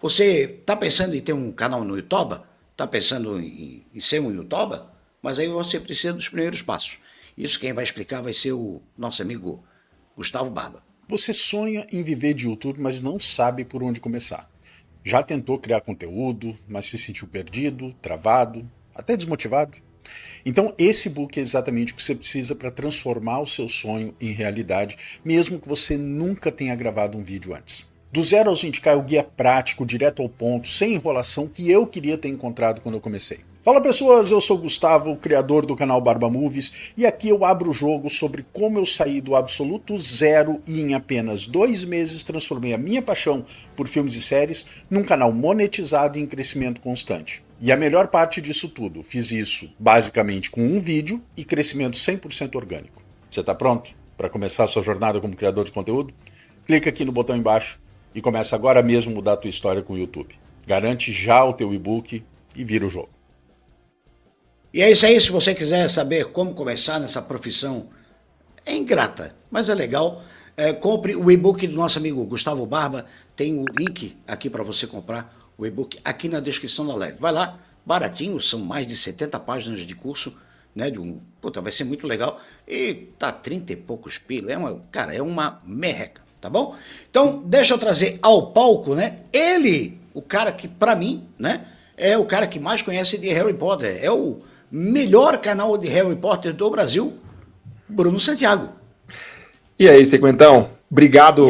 Você está pensando em ter um canal no YouTube? Está pensando em ser um YouTuber? Mas aí você precisa dos primeiros passos. Isso quem vai explicar vai ser o nosso amigo Gustavo Barba. Você sonha em viver de YouTube, mas não sabe por onde começar. Já tentou criar conteúdo, mas se sentiu perdido, travado, até desmotivado? Então esse book é exatamente o que você precisa para transformar o seu sonho em realidade, mesmo que você nunca tenha gravado um vídeo antes. Do zero aos 20K é o guia prático, direto ao ponto, sem enrolação, que eu queria ter encontrado quando eu comecei. Fala pessoas, eu sou o Gustavo, o criador do canal Barba Movies, e aqui eu abro o jogo sobre como eu saí do absoluto zero e em apenas 2 meses transformei a minha paixão por filmes e séries num canal monetizado e em crescimento constante. E a melhor parte disso tudo, fiz isso basicamente com um vídeo e crescimento 100% orgânico. Você está pronto para começar a sua jornada como criador de conteúdo? Clica aqui no botão embaixo e começa agora mesmo a mudar a tua história com o YouTube. Garante já o teu e-book e vira o jogo. E é isso aí, se você quiser saber como começar nessa profissão, é ingrata, mas é legal, compre o e-book do nosso amigo Gustavo Barba, tem o link aqui para você comprar o e-book aqui na descrição da live. Vai lá, baratinho, são mais de 70 páginas de curso, né, puta, vai ser muito legal, e tá 30 e poucos pila, cara, é uma merreca, tá bom? Então, deixa eu trazer ao palco, né, ele, o cara que, pra mim, né, é o cara que mais conhece de Harry Potter, é o melhor canal de Harry Potter do Brasil, Bruno Santiago. E aí, Sequentão? Obrigado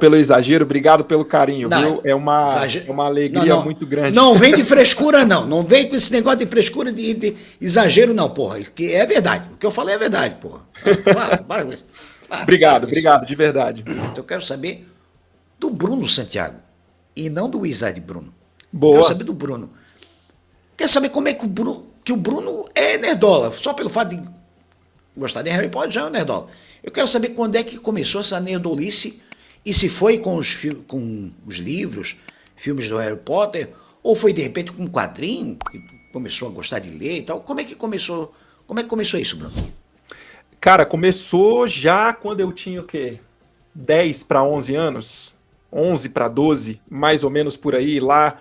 pelo exagero, obrigado pelo carinho, não, viu? É uma alegria muito grande. Não vem de frescura, não. Não vem com esse negócio de frescura, de exagero, não, porra. Que é verdade. O que eu falei é verdade, porra. Para com isso. Obrigado, de verdade. Então eu quero saber do Bruno Santiago e não do Wizard Bruno. Boa. Quero saber do Bruno. Quero saber como é que o Bruno é nerdola. Só pelo fato de gostar de Harry Potter já é um nerdola. Eu quero saber quando é que começou essa nerdolice e se foi com os livros, filmes do Harry Potter, ou foi de repente com um quadrinho que começou a gostar de ler e tal. Como é que começou isso, Bruno? Cara, começou já quando eu tinha o quê? 10 para 11 anos? 11 para 12, mais ou menos por aí, lá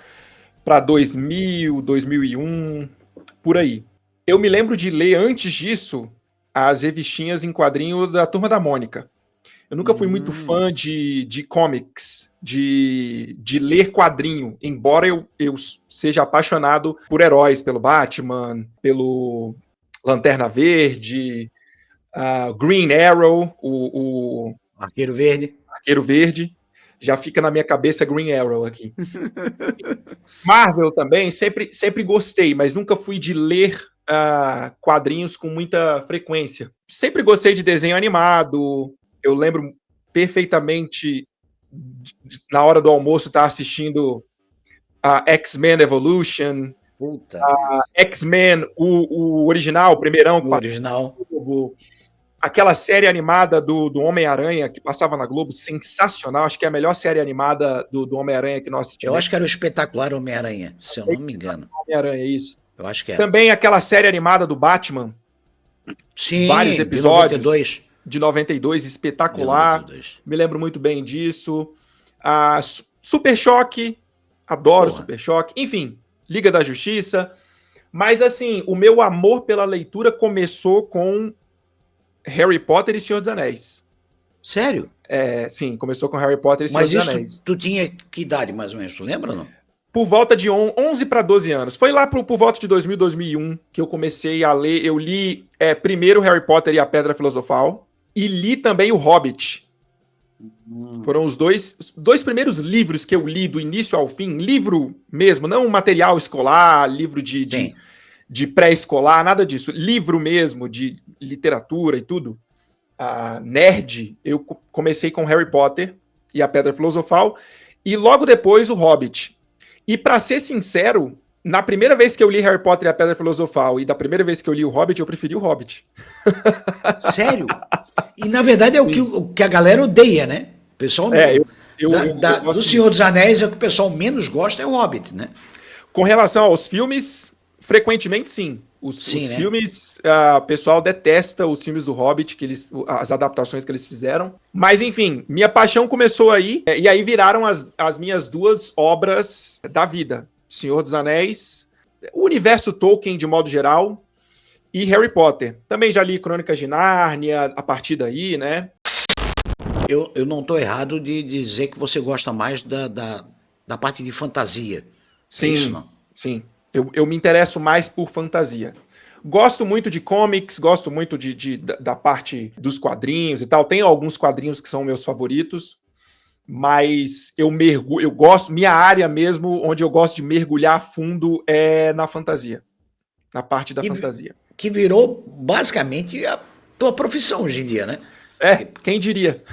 para 2000, 2001, por aí. Eu me lembro de ler antes disso as revistinhas em quadrinho da Turma da Mônica. Eu nunca fui muito fã de comics, de ler quadrinho, embora eu seja apaixonado por heróis, pelo Batman, pelo Lanterna Verde, Green Arrow, o Arqueiro Verde. Arqueiro Verde. Já fica na minha cabeça Green Arrow aqui. Marvel também, sempre gostei, mas nunca fui de ler quadrinhos com muita frequência. Sempre gostei de desenho animado. Eu lembro perfeitamente na hora do almoço estar assistindo X-Men Evolution, X-Men, o original, o primeirão. O original. Aquela série animada do Homem-Aranha que passava na Globo, sensacional. Acho que é a melhor série animada do Homem-Aranha que nós assistimos. Eu acho que era o Espetacular Homem-Aranha, se eu não me engano. Homem-Aranha, isso. Eu acho que era. Também aquela série animada do Batman. Sim, vários episódios. De 92, espetacular. De 92. Me lembro muito bem disso. Super Choque, adoro Super Choque. Enfim, Liga da Justiça. Mas, assim, o meu amor pela leitura começou com Harry Potter e Senhor dos Anéis. Sério? Sim, começou com Harry Potter e Senhor dos Anéis. Mas tu tinha que idade, mais ou menos, tu lembra ou não? Por volta de 11 para 12 anos. Foi lá por volta de 2000, 2001 que eu comecei a ler. Eu li primeiro Harry Potter e a Pedra Filosofal e li também o Hobbit. Foram os dois primeiros livros que eu li do início ao fim. Livro mesmo, não material escolar, livro de pré-escolar, nada disso. Livro mesmo, de literatura e tudo. Nerd, eu comecei com Harry Potter e a Pedra Filosofal, e logo depois o Hobbit. E para ser sincero, na primeira vez que eu li Harry Potter e a Pedra Filosofal e da primeira vez que eu li o Hobbit, eu preferi o Hobbit. Sério? E na verdade é o que a galera odeia, né? O pessoal do Senhor dos Anéis é o que o pessoal menos gosta, é o Hobbit, né? Com relação aos filmes, frequentemente, sim. Os Né? filmes, o pessoal detesta os filmes do Hobbit, as adaptações que eles fizeram. Mas, enfim, minha paixão começou aí, e aí viraram as minhas duas obras da vida. Senhor dos Anéis, o universo Tolkien, de modo geral, e Harry Potter. Também já li Crônicas de Nárnia, a partir daí, né? Eu não estou errado de dizer que você gosta mais da parte de fantasia. Sim, é isso, não? Sim. Eu me interesso mais por fantasia. Gosto muito de comics, gosto muito da parte dos quadrinhos e tal. Tenho alguns quadrinhos que são meus favoritos, mas eu gosto, minha área mesmo, onde eu gosto de mergulhar a fundo é na fantasia, na parte da fantasia. Que virou basicamente a tua profissão hoje em dia, né? Quem diria?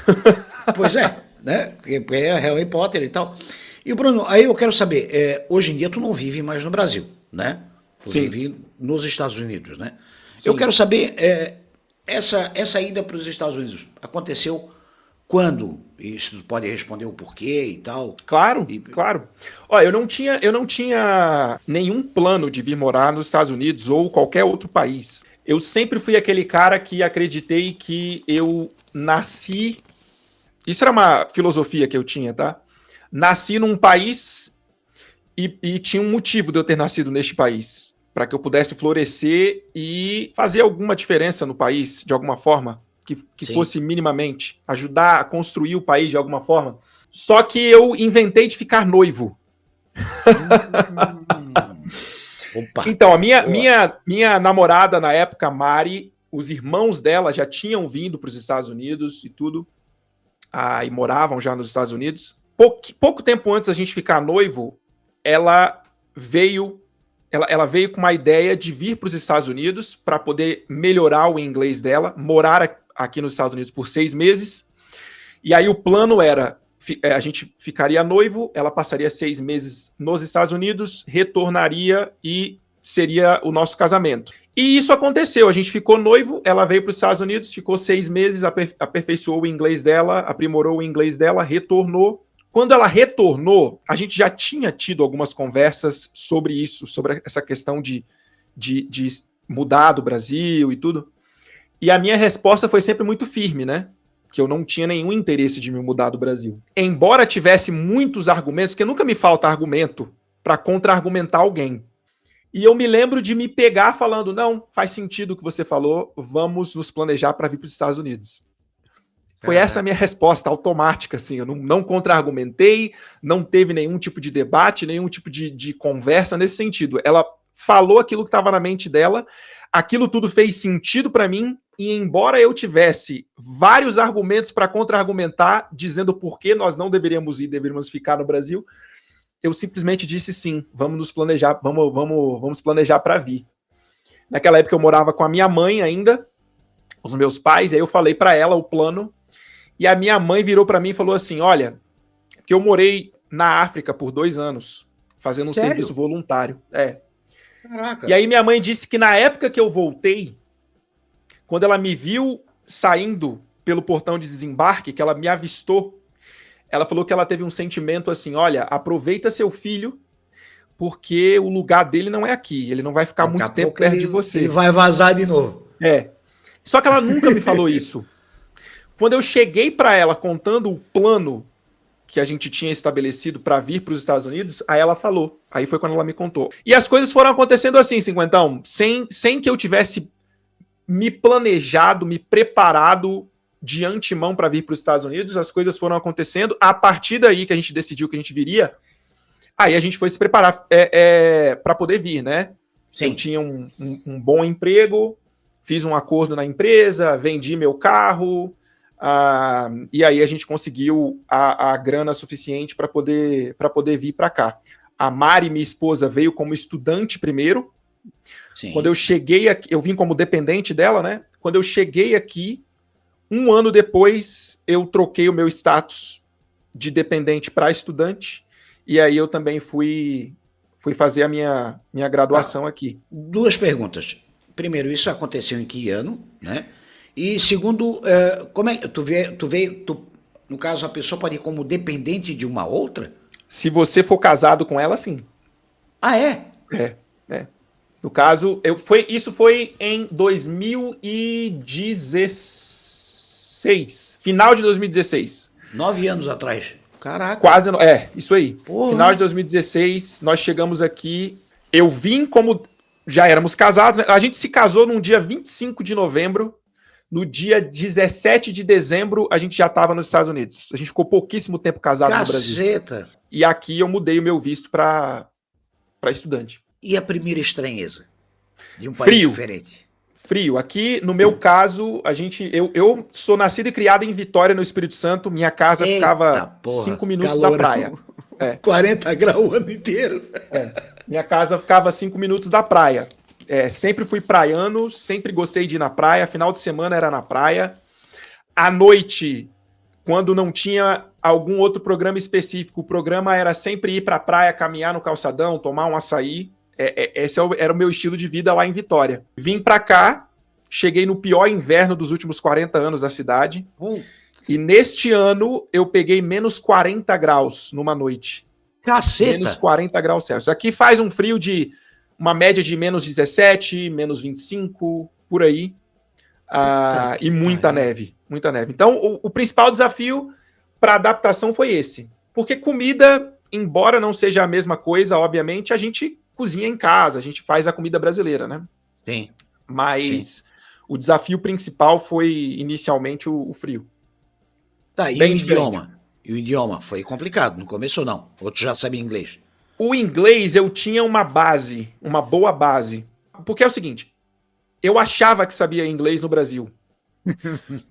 Pois é, né? Porque é Harry Potter e tal. E Bruno, aí eu quero saber, hoje em dia tu não vive mais no Brasil, né? Tu Sim. vive nos Estados Unidos, né? Sim. Eu quero saber, essa ida para os Estados Unidos aconteceu quando? Isso tu pode responder o porquê e tal. Claro, claro. Olha, eu não tinha nenhum plano de vir morar nos Estados Unidos ou qualquer outro país. Eu sempre fui aquele cara que acreditei que eu nasci... Isso era uma filosofia que eu tinha, tá? Nasci num país e tinha um motivo de eu ter nascido neste país, para que eu pudesse florescer e fazer alguma diferença no país, de alguma forma, que fosse minimamente, ajudar a construir o país de alguma forma. Só que eu inventei de ficar noivo. Opa. Então, a minha namorada na época, Mari, os irmãos dela já tinham vindo para os Estados Unidos e tudo, e moravam já nos Estados Unidos. Pouco tempo antes da gente ficar noivo, ela veio com uma ideia de vir para os Estados Unidos para poder melhorar o inglês dela, morar aqui nos Estados Unidos por 6 meses. E aí o plano era, a gente ficaria noivo, ela passaria 6 meses nos Estados Unidos, retornaria e seria o nosso casamento. E isso aconteceu, a gente ficou noivo, ela veio para os Estados Unidos, ficou 6 meses, aperfeiçoou o inglês dela, aprimorou o inglês dela, retornou. Quando ela retornou, a gente já tinha tido algumas conversas sobre isso, sobre essa questão de mudar do Brasil e tudo. E a minha resposta foi sempre muito firme, né? Que eu não tinha nenhum interesse de me mudar do Brasil. Embora tivesse muitos argumentos, porque nunca me falta argumento para contra-argumentar alguém. E eu me lembro de me pegar falando, não, faz sentido o que você falou, vamos nos planejar para vir para os Estados Unidos. Foi essa a minha resposta automática, assim, eu não contra-argumentei, não teve nenhum tipo de debate, nenhum tipo de conversa nesse sentido. Ela falou aquilo que estava na mente dela, aquilo tudo fez sentido para mim, e embora eu tivesse vários argumentos para contra-argumentar, dizendo por que nós não deveríamos ir, deveríamos ficar no Brasil, eu simplesmente disse sim, vamos nos planejar, vamos planejar para vir. Naquela época eu morava com a minha mãe ainda, os meus pais, e aí eu falei para ela o plano, e a minha mãe virou para mim e falou assim, olha, que eu morei na África por 2 anos, fazendo um serviço voluntário. Caraca. E aí minha mãe disse que na época que eu voltei, quando ela me viu saindo pelo portão de desembarque, que ela me avistou, ela falou que ela teve um sentimento assim, olha, aproveita seu filho, porque o lugar dele não é aqui, ele não vai ficar muito tempo perto de você. Ele vai vazar de novo. Só que ela nunca me falou isso. Quando eu cheguei para ela contando o plano que a gente tinha estabelecido para vir para os Estados Unidos, aí ela falou. Aí foi quando ela me contou. E as coisas foram acontecendo assim, cinquentão, sem que eu tivesse me planejado, me preparado de antemão para vir para os Estados Unidos, as coisas foram acontecendo. A partir daí que a gente decidiu que a gente viria, aí a gente foi se preparar para poder vir, né? Sim. Eu tinha um bom emprego, fiz um acordo na empresa, vendi meu carro, e aí a gente conseguiu a grana suficiente para poder vir para cá. A Mari, minha esposa, veio como estudante primeiro. Sim. Quando eu cheguei aqui, eu vim como dependente dela, né? Quando eu cheguei aqui, 1 ano depois, eu troquei o meu status de dependente para estudante, e aí eu também fui fazer a minha graduação aqui. 2 perguntas. Primeiro, isso aconteceu em que ano, né? E segundo, como é que tu veio, no caso, a pessoa pode ir como dependente de uma outra? Se você for casado com ela, sim. Ah, é? É. No caso, isso foi em 2016. Final de 2016. 9 anos atrás. Caraca. Quase. Isso aí. Porra. Final de 2016, nós chegamos aqui. Eu vim como. Já éramos casados. Né? A gente se casou num dia 25 de novembro. No dia 17 de dezembro, a gente já estava nos Estados Unidos. A gente ficou pouquíssimo tempo casado no Brasil. Caceta. E aqui eu mudei o meu visto para estudante. E a primeira estranheza? De um país diferente. Frio. Aqui, no meu caso, eu sou nascido e criado em Vitória, no Espírito Santo. Minha casa ficava 5 minutos da praia. 40 graus o ano inteiro. Minha casa ficava 5 minutos da praia. Sempre fui praiano, sempre gostei de ir na praia. Final de semana era na praia. À noite, quando não tinha algum outro programa específico, o programa era sempre ir para a praia, caminhar no calçadão, tomar um açaí. Esse era o meu estilo de vida lá em Vitória. Vim para cá, cheguei no pior inverno dos últimos 40 anos da cidade. E neste ano eu peguei menos 40 graus numa noite. Caceta! Menos 40 graus Celsius. Aqui faz um frio de uma média de menos 17, menos 25, por aí. E muita neve. Muita neve. Então, o principal desafio para adaptação foi esse. Porque comida, embora não seja a mesma coisa, obviamente, a gente cozinha em casa, a gente faz a comida brasileira, né? Sim. Mas o desafio principal foi, inicialmente, o frio. Tá, e o idioma? E o idioma foi complicado, no começo ou não? Ou tu já sabia inglês? O inglês eu tinha uma base, uma boa base. Porque é o seguinte, eu achava que sabia inglês no Brasil.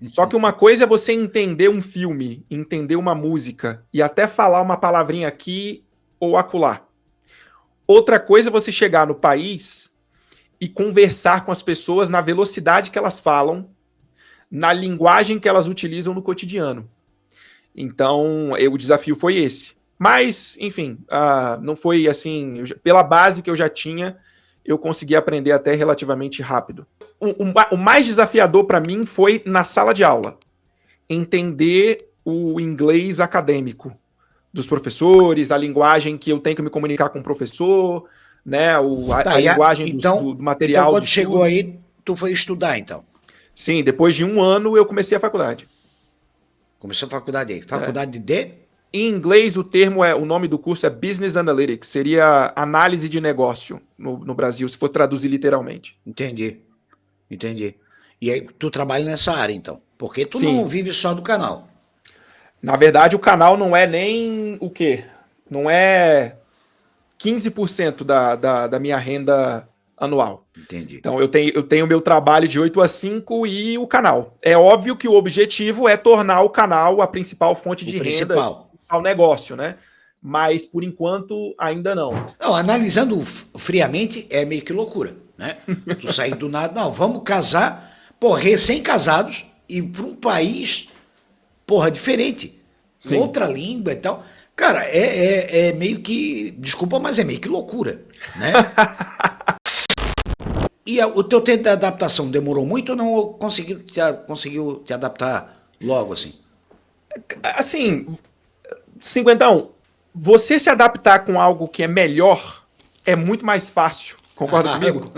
Só que uma coisa é você entender um filme, entender uma música e até falar uma palavrinha aqui ou acolá. Outra coisa é você chegar no país e conversar com as pessoas na velocidade que elas falam, na linguagem que elas utilizam no cotidiano. Então, o desafio foi esse. Mas, enfim, não foi assim... Pela base que eu já tinha, eu consegui aprender até relativamente rápido. O mais desafiador para mim foi na sala de aula. Entender o inglês acadêmico dos professores, a linguagem que eu tenho que me comunicar com o professor, né, a linguagem do material. Então, quando chegou aí, tu foi estudar, então? Sim, depois de 1 ano eu comecei a faculdade. Começou a faculdade aí. Faculdade de? Em inglês, o nome do curso é Business Analytics, seria análise de negócio no Brasil, se for traduzir literalmente. Entendi. E aí, tu trabalha nessa área, então? Porque tu não vive só do canal. Na verdade, o canal não é nem o quê? Não é 15% da minha renda anual. Entendi. Então, eu tenho meu trabalho de 8 a 5 e o canal. É óbvio que o objetivo é tornar o canal a principal fonte de renda ao negócio, né? Mas, por enquanto, ainda não. Não, analisando friamente, é meio que loucura, né? Tu sair do nada, não, vamos casar, recém-casados, e para um país, diferente. Sim. Outra língua e tal. Cara, é meio que, desculpa, mas é meio que loucura, né? E o teu tempo de adaptação demorou muito ou não conseguiu te adaptar logo, assim? Assim, 50, você se adaptar com algo que é melhor é muito mais fácil. Concorda comigo?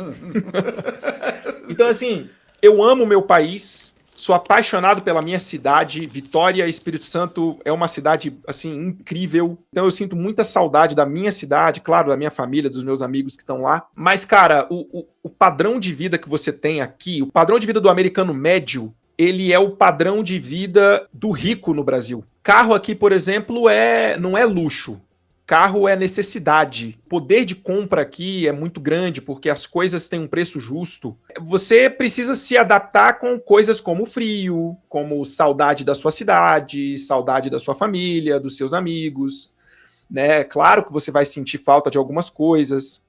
Então, assim, eu amo o meu país, sou apaixonado pela minha cidade. Vitória, Espírito Santo é uma cidade, assim, incrível. Então eu sinto muita saudade da minha cidade, claro, da minha família, dos meus amigos que estão lá. Mas, cara, o padrão de vida que você tem aqui, o padrão de vida do americano médio, ele é o padrão de vida do rico no Brasil. Carro aqui, por exemplo, não é luxo. Carro é necessidade. O poder de compra aqui é muito grande porque as coisas têm um preço justo. Você precisa se adaptar com coisas como frio, como saudade da sua cidade, saudade da sua família, dos seus amigos, né? Claro que você vai sentir falta de algumas coisas.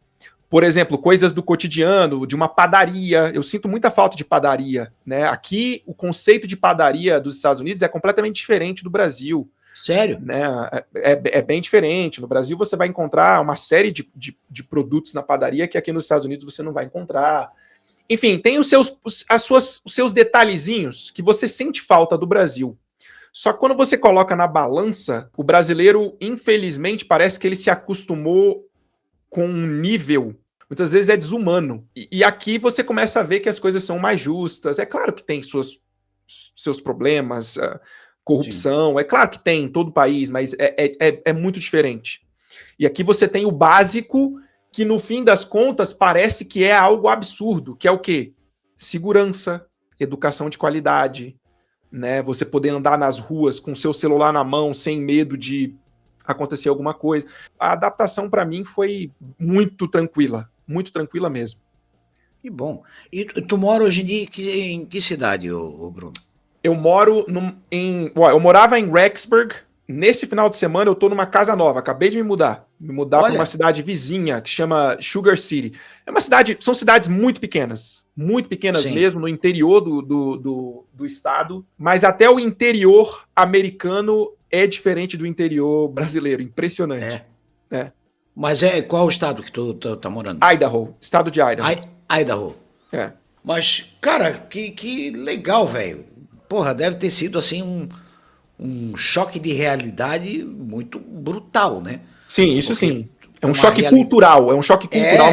Por exemplo, coisas do cotidiano, de uma padaria. Eu sinto muita falta de padaria, né? Aqui, o conceito de padaria dos Estados Unidos é completamente diferente do Brasil. Sério? Né? É bem diferente. No Brasil você vai encontrar uma série de produtos na padaria que aqui nos Estados Unidos você não vai encontrar. Enfim, tem os seus detalhezinhos que você sente falta do Brasil. Só que quando você coloca na balança, o brasileiro, infelizmente, parece que ele se acostumou com um nível. muitas vezes é desumano. E aqui você começa a ver que as coisas são mais justas. É claro que tem seus problemas, corrupção, é claro que tem em todo o país, mas é muito diferente. E aqui você tem o básico, que no fim das contas parece que é algo absurdo, que é o quê? Segurança, educação de qualidade, né? Você poder andar nas ruas com seu celular na mão, sem medo de acontecer alguma coisa. A adaptação para mim foi muito tranquila mesmo. Que bom. E tu mora hoje em dia em que cidade, Bruno? Eu moro eu morava em Rexburg. Nesse final de semana eu tô numa casa nova, acabei de me mudar para uma cidade vizinha que chama Sugar City. São cidades muito pequenas Sim. Mesmo, no interior do estado, mas até o interior americano é diferente do interior brasileiro, impressionante. É. Mas qual o estado que tu tá morando? Idaho, estado de Idaho. Idaho. É. Mas, cara, que legal, velho. Porra, deve ter sido assim um choque de realidade muito brutal, né? Sim, isso sim. É um choque cultural,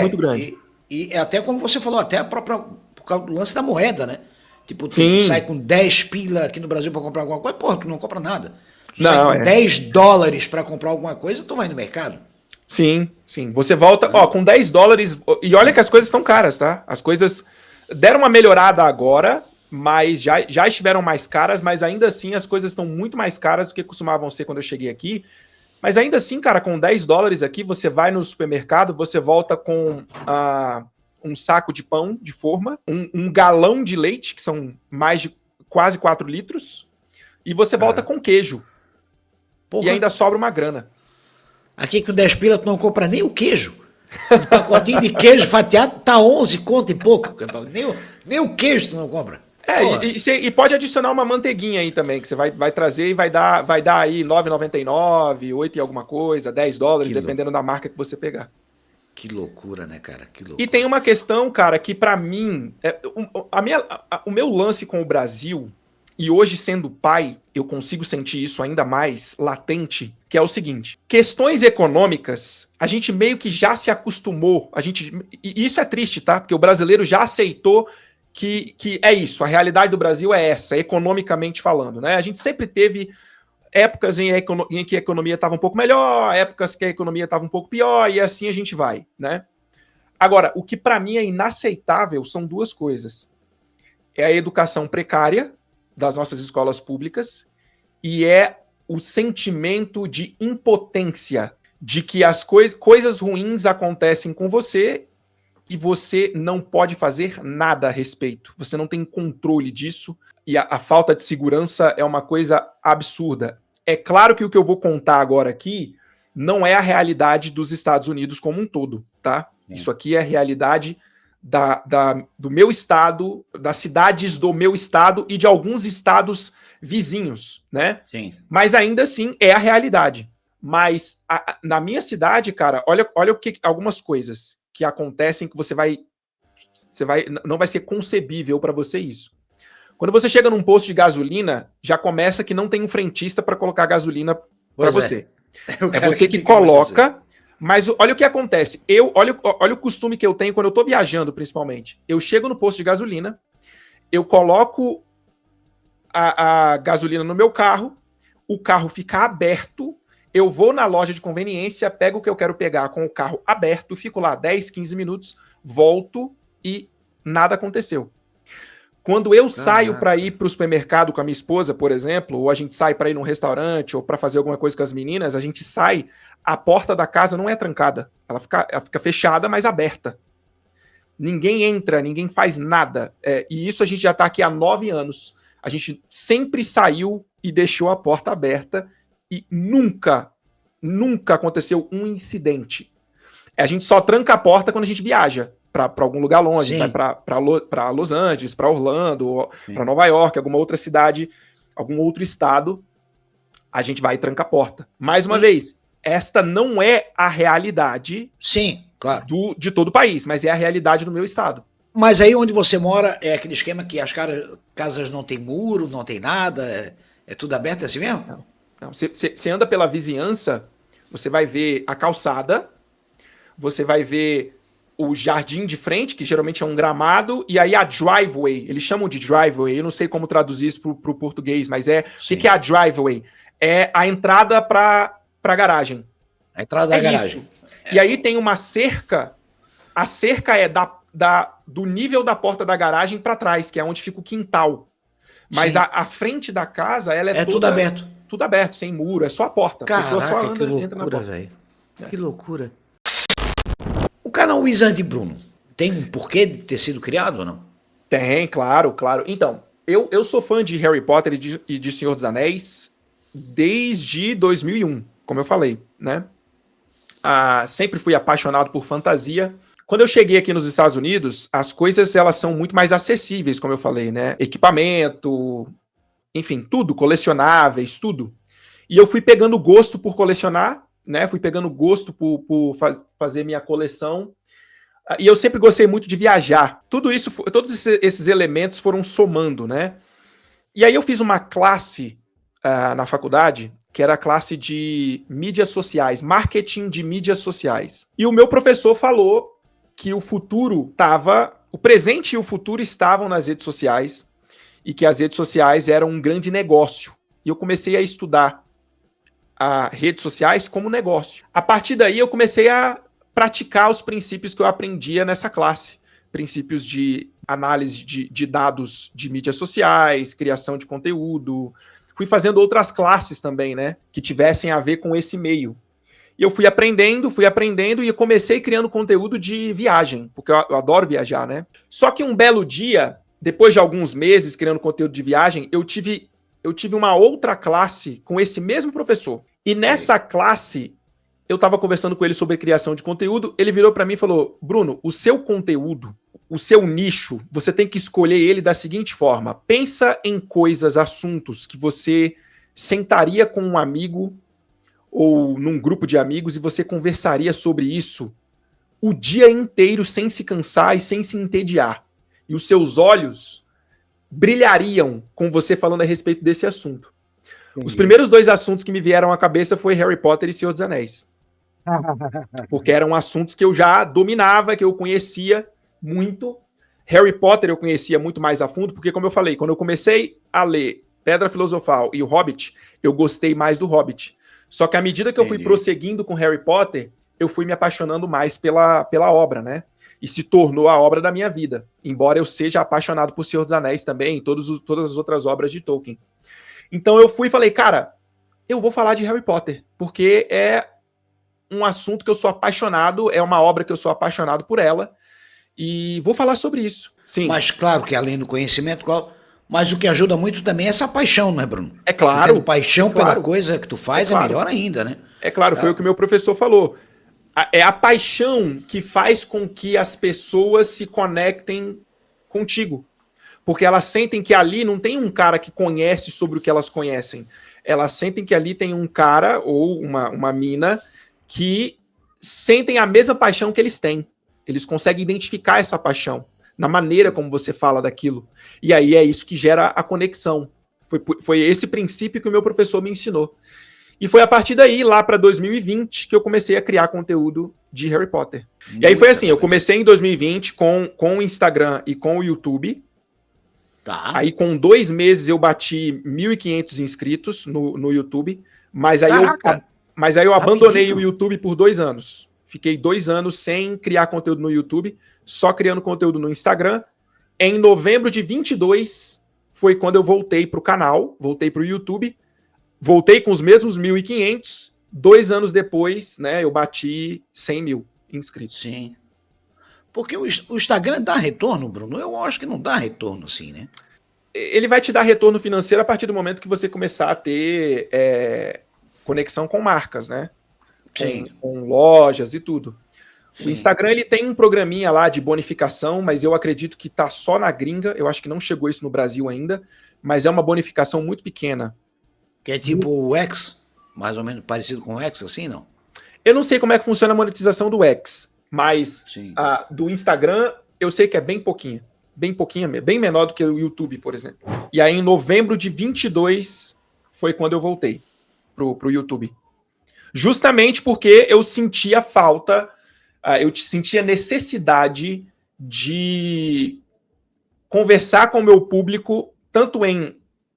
muito grande. E até como você falou, até por causa do lance da moeda, né? Tipo, tu sai com 10 pila aqui no Brasil pra comprar alguma coisa, porra, tu não compra nada. Tu sai com $10 pra comprar alguma coisa, tu vai no mercado. Sim. Você volta, com $10, e olha que as coisas estão caras, tá? As coisas deram uma melhorada agora, mas já estiveram mais caras, mas ainda assim as coisas estão muito mais caras do que costumavam ser quando eu cheguei aqui. Mas ainda assim, cara, com $10 aqui, você vai no supermercado, você volta com um saco de pão de forma, um galão de leite, que são mais de quase 4 litros, e você volta com queijo. Porra. E ainda sobra uma grana. Aqui com 10 pila tu não compra nem o queijo. Um pacotinho de queijo fatiado tá 11 conto e pouco. Nem o queijo tu não compra. E pode adicionar uma manteiguinha aí também, que você vai trazer e vai dar aí R$9,99, 8 e alguma coisa, $10, dependendo da marca que você pegar. Que loucura, né, cara? Que loucura. E tem uma questão, cara, que pra mim, o meu lance com o Brasil, e hoje sendo pai, eu consigo sentir isso ainda mais latente, que é o seguinte: questões econômicas, a gente meio que já se acostumou, e isso é triste, tá? Porque o brasileiro já aceitou que é isso, a realidade do Brasil é essa, economicamente falando, né? A gente sempre teve épocas em que a economia estava um pouco melhor, épocas que a economia estava um pouco pior, e assim a gente vai, né? Agora, o que para mim é inaceitável são duas coisas. É a educação precária das nossas escolas públicas e é o sentimento de impotência, de que as coisas ruins acontecem com você e você não pode fazer nada a respeito. Você não tem controle disso e a falta de segurança é uma coisa absurda. É claro que o que eu vou contar agora aqui não é a realidade dos Estados Unidos como um todo, tá? Isso aqui é a realidade do meu estado, das cidades do meu estado e de alguns estados vizinhos, né? Sim. Mas ainda assim é a realidade. Mas na minha cidade, cara, olha algumas coisas que acontecem que não vai ser concebível para você isso. Quando você chega num posto de gasolina, já começa que não tem um frentista para colocar gasolina para você. É você que coloca, mas olha o que acontece. Olha o costume que eu tenho quando eu tô viajando, principalmente. Eu chego no posto de gasolina, eu coloco a gasolina no meu carro, o carro fica aberto, eu vou na loja de conveniência, pego o que eu quero pegar com o carro aberto, fico lá 10, 15 minutos, volto e nada aconteceu. Quando eu saio para ir para o supermercado com a minha esposa, por exemplo, ou a gente sai para ir num restaurante ou para fazer alguma coisa com as meninas, a gente sai, a porta da casa não é trancada, ela fica fechada, mas aberta. Ninguém entra, ninguém faz nada. E isso a gente já está aqui há 9 anos. A gente sempre saiu e deixou a porta aberta e nunca aconteceu um incidente. A gente só tranca a porta quando a gente viaja para algum lugar longe, vai para Los Angeles, para Orlando, para Nova York, alguma outra cidade, algum outro estado, a gente vai e tranca a porta. Mais uma vez, esta não é a realidade de todo o país, mas é a realidade do meu estado. Mas aí onde você mora é aquele esquema que as casas não tem muro, não tem nada, é tudo aberto assim mesmo? Não. Você anda pela vizinhança, você vai ver a calçada, você vai ver o jardim de frente, que geralmente é um gramado, e aí a driveway, eles chamam de driveway, eu não sei como traduzir isso para o português, mas o que é a driveway? É a entrada para a garagem. A entrada da garagem. E aí tem uma cerca, a cerca é do nível da porta da garagem para trás, que é onde fica o quintal. Mas a frente da casa, ela é toda, tudo aberto. Tudo aberto, sem muro, é só a porta. Caraca, a pessoa só anda, que loucura, velho. Que loucura. O canal Wizard Bruno tem um porquê de ter sido criado ou não? Tem, claro. Então, eu sou fã de Harry Potter e de Senhor dos Anéis desde 2001, como eu falei, né? Sempre fui apaixonado por fantasia. Quando eu cheguei aqui nos Estados Unidos, as coisas elas são muito mais acessíveis, como eu falei, né? Equipamento, enfim, tudo, colecionáveis, tudo. E eu fui pegando gosto por colecionar, né? Fui pegando gosto por fazer minha coleção. E eu sempre gostei muito de viajar. Todos esses elementos foram somando, né? E aí eu fiz uma classe na faculdade, que era a classe de mídias sociais, marketing de mídias sociais. E o meu professor falou que o presente e o futuro estavam nas redes sociais e que as redes sociais eram um grande negócio. E eu comecei a estudar as redes sociais como negócio. A partir daí eu comecei a praticar os princípios que eu aprendia nessa classe. Princípios de análise de dados de mídias sociais, criação de conteúdo. Fui fazendo outras classes também, né? Que tivessem a ver com esse meio. E eu fui aprendendo e comecei criando conteúdo de viagem, porque eu adoro viajar, né? Só que um belo dia, depois de alguns meses criando conteúdo de viagem, eu tive uma outra classe com esse mesmo professor. E nessa classe, eu estava conversando com ele sobre criação de conteúdo, ele virou para mim e falou: Bruno, o seu conteúdo, o seu nicho, você tem que escolher ele da seguinte forma: pensa em coisas, assuntos que você sentaria com um amigo ou num grupo de amigos e você conversaria sobre isso o dia inteiro sem se cansar e sem se entediar. E os seus olhos brilhariam com você falando a respeito desse assunto. Entendi. Os primeiros 2 assuntos que me vieram à cabeça foi Harry Potter e Senhor dos Anéis. Porque eram assuntos que eu já dominava, que eu conhecia muito. Harry Potter eu conhecia muito mais a fundo, porque, como eu falei, quando eu comecei a ler Pedra Filosofal e o Hobbit, eu gostei mais do Hobbit. Só que à medida que eu fui prosseguindo com Harry Potter, eu fui me apaixonando mais pela obra, né? E se tornou a obra da minha vida. Embora eu seja apaixonado por Senhor dos Anéis também, e todas as outras obras de Tolkien. Então eu fui e falei, cara, eu vou falar de Harry Potter, porque é um assunto que eu sou apaixonado, é uma obra que eu sou apaixonado por ela, e vou falar sobre isso. Sim. Mas claro que além do conhecimento, mas o que ajuda muito também é essa paixão, né, Bruno? É claro. Tendo paixão pela coisa que tu faz, é melhor ainda, né? É claro, foi o que o meu professor falou. É a paixão que faz com que as pessoas se conectem contigo. Porque elas sentem que ali não tem um cara que conhece sobre o que elas conhecem. Elas sentem que ali tem um cara ou uma mina que sentem a mesma paixão que eles têm. Eles conseguem identificar essa paixão na maneira como você fala daquilo. E aí é isso que gera a conexão. Foi esse princípio que o meu professor me ensinou. E foi a partir daí, lá para 2020, que eu comecei a criar conteúdo de Harry Potter. E aí foi assim, eu comecei em 2020 com o Instagram e com o YouTube. Tá. Aí com 2 meses eu bati 1.500 inscritos no YouTube, mas aí eu abandonei o YouTube por 2 anos. Fiquei 2 anos sem criar conteúdo no YouTube, só criando conteúdo no Instagram. Em novembro de 22 foi quando eu voltei para o canal, voltei para o YouTube, voltei com os mesmos 1.500, 2 anos depois, né, eu bati 100 mil inscritos. Sim. Porque o Instagram dá retorno, Bruno? Eu acho que não dá retorno assim, né? Ele vai te dar retorno financeiro a partir do momento que você começar a ter conexão com marcas, né? Sim. Com lojas e tudo. Sim. O Instagram ele tem um programinha lá de bonificação, mas eu acredito que tá só na gringa. Eu acho que não chegou isso no Brasil ainda, mas é uma bonificação muito pequena. Que é tipo o X? Mais ou menos parecido com o X, assim, não? Eu não sei como é que funciona a monetização do X, mas do Instagram eu sei que é bem pouquinha. Bem pouquinha, bem menor do que o YouTube, por exemplo. E aí em novembro de 22 foi quando eu voltei pro YouTube. Justamente porque eu sentia falta eu sentia necessidade de conversar com o meu público, tanto em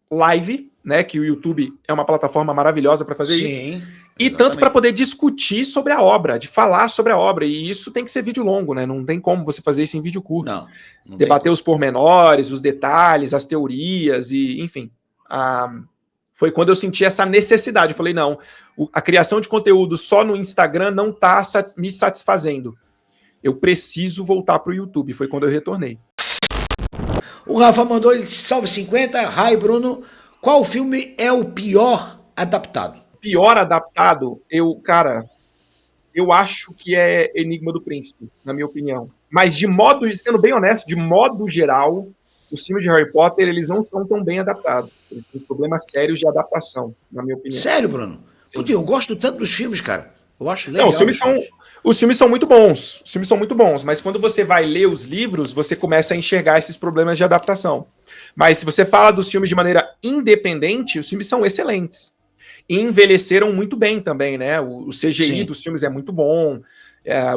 live, né, que o YouTube é uma plataforma maravilhosa para fazer isso, e tanto para poder discutir sobre a obra, de falar sobre a obra, e isso tem que ser vídeo longo, né, não tem como você fazer isso em vídeo curto. Não debater os pormenores, os detalhes, as teorias, e enfim, foi quando eu senti essa necessidade. Eu falei, não, a criação de conteúdo só no Instagram não está me satisfazendo. Eu preciso voltar para o YouTube. Foi quando eu retornei. O Rafa mandou, ele salve 50. Hi, Bruno. Qual filme é o pior adaptado? Pior adaptado, eu acho que é Enigma do Príncipe, na minha opinião. Mas sendo bem honesto, de modo geral, os filmes de Harry Potter, eles não são tão bem adaptados. Eles têm problemas sérios de adaptação, na minha opinião. Sério, Bruno? Putz, eu gosto tanto dos filmes, cara. Eu acho legal. Não, os filmes são muito bons. Os filmes são muito bons, mas quando você vai ler os livros, você começa a enxergar esses problemas de adaptação. Mas se você fala dos filmes de maneira independente, os filmes são excelentes. E envelheceram muito bem também, né? O CGI dos filmes é muito bom,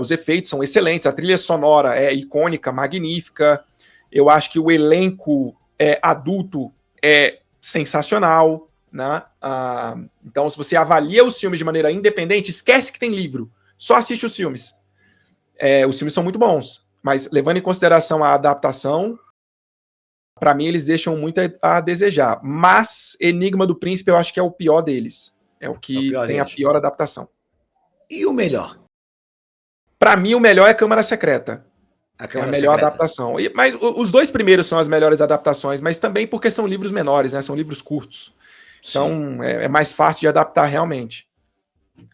os efeitos são excelentes, a trilha sonora é icônica, magnífica. Eu acho que o elenco adulto é sensacional, né? Então, se você avalia os filmes de maneira independente, esquece que tem livro, só assiste os filmes. Os filmes são muito bons, mas levando em consideração a adaptação, para mim eles deixam muito a desejar. Mas Enigma do Príncipe eu acho que é o pior deles. É o que tem a pior adaptação. E o melhor? Para mim o melhor é Câmara Secreta. É a melhor adaptação. Mas os dois primeiros são as melhores adaptações, mas também porque são livros menores, né? São livros curtos. Então é mais fácil de adaptar realmente.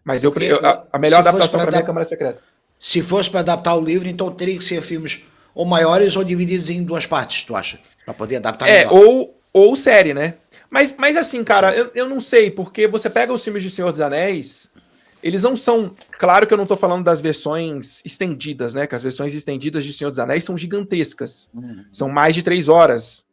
Mas a melhor adaptação para mim é a Câmara Secreta. Se fosse para adaptar o livro, então teria que ser filmes ou maiores ou divididos em duas partes, tu acha? Para poder adaptar melhor. Ou série, né? Mas assim, cara, eu não sei, porque você pega os filmes de Senhor dos Anéis, eles não são... Claro que eu não tô falando das versões estendidas, né? Que as versões estendidas de Senhor dos Anéis são gigantescas. São mais de 3 horas.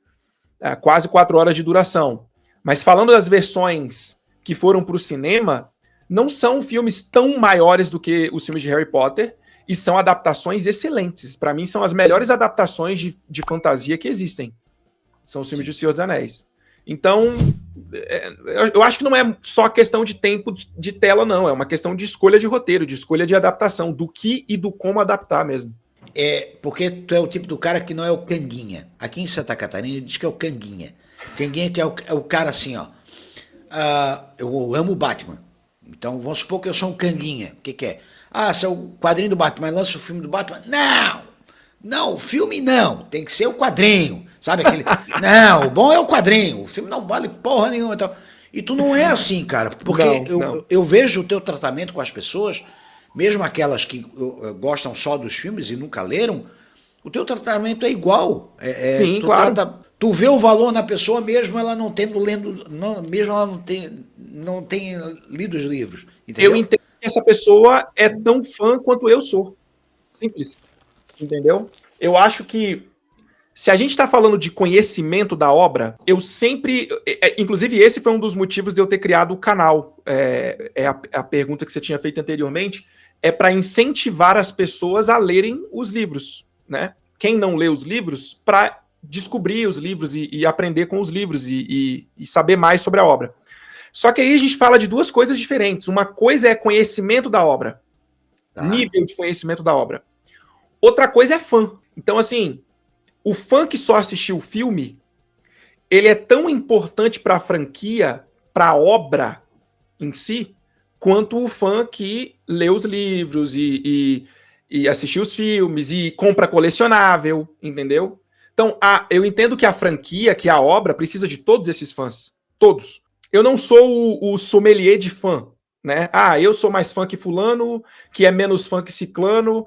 Quase 4 horas de duração. Mas falando das versões que foram pro cinema, não são filmes tão maiores do que os filmes de Harry Potter, e são adaptações excelentes. Para mim, são as melhores adaptações de fantasia que existem. São os filmes de Senhor dos Anéis. Então, eu acho que não é só questão de tempo de tela, não. É uma questão de escolha de roteiro, de escolha de adaptação, do que e do como adaptar mesmo. Porque tu é o tipo do cara que não é o canguinha. Aqui em Santa Catarina, diz que é o canguinha. Canguinha que é o cara assim, ó. Eu amo o Batman. Então, vamos supor que eu sou um canguinha. O que é? Se é o quadrinho do Batman, lança o filme do Batman. Não, o filme não. Tem que ser o quadrinho. Sabe aquele... Não, o bom é o quadrinho. O filme não vale porra nenhuma. Então. E tu não é assim, cara. Porque eu vejo o teu tratamento com as pessoas, mesmo aquelas que gostam só dos filmes e nunca leram, o teu tratamento é igual. Sim, claro. Tu vê o valor na pessoa mesmo ela não tendo mesmo ela não tem lido os livros. Entendeu? Eu entendo que essa pessoa é tão fã quanto eu sou. Simples. Entendeu? Eu acho que se a gente está falando de conhecimento da obra, eu sempre... Inclusive, esse foi um dos motivos de eu ter criado o canal. A pergunta que você tinha feito anteriormente. É para incentivar as pessoas a lerem os livros, né? Quem não lê os livros, para descobrir os livros e aprender com os livros e saber mais sobre a obra. Só que aí a gente fala de duas coisas diferentes. Uma coisa é conhecimento da obra. Nível de conhecimento da obra. Outra coisa é fã. Então, assim, o fã que só assistiu o filme, ele é tão importante para a franquia, para a obra em si, quanto o fã que lê os livros e assistiu os filmes e compra colecionável, entendeu? Então, eu entendo que a franquia, que a obra, precisa de todos esses fãs. Todos. Eu não sou o sommelier de fã, né? Eu sou mais fã que fulano, que é menos fã que ciclano.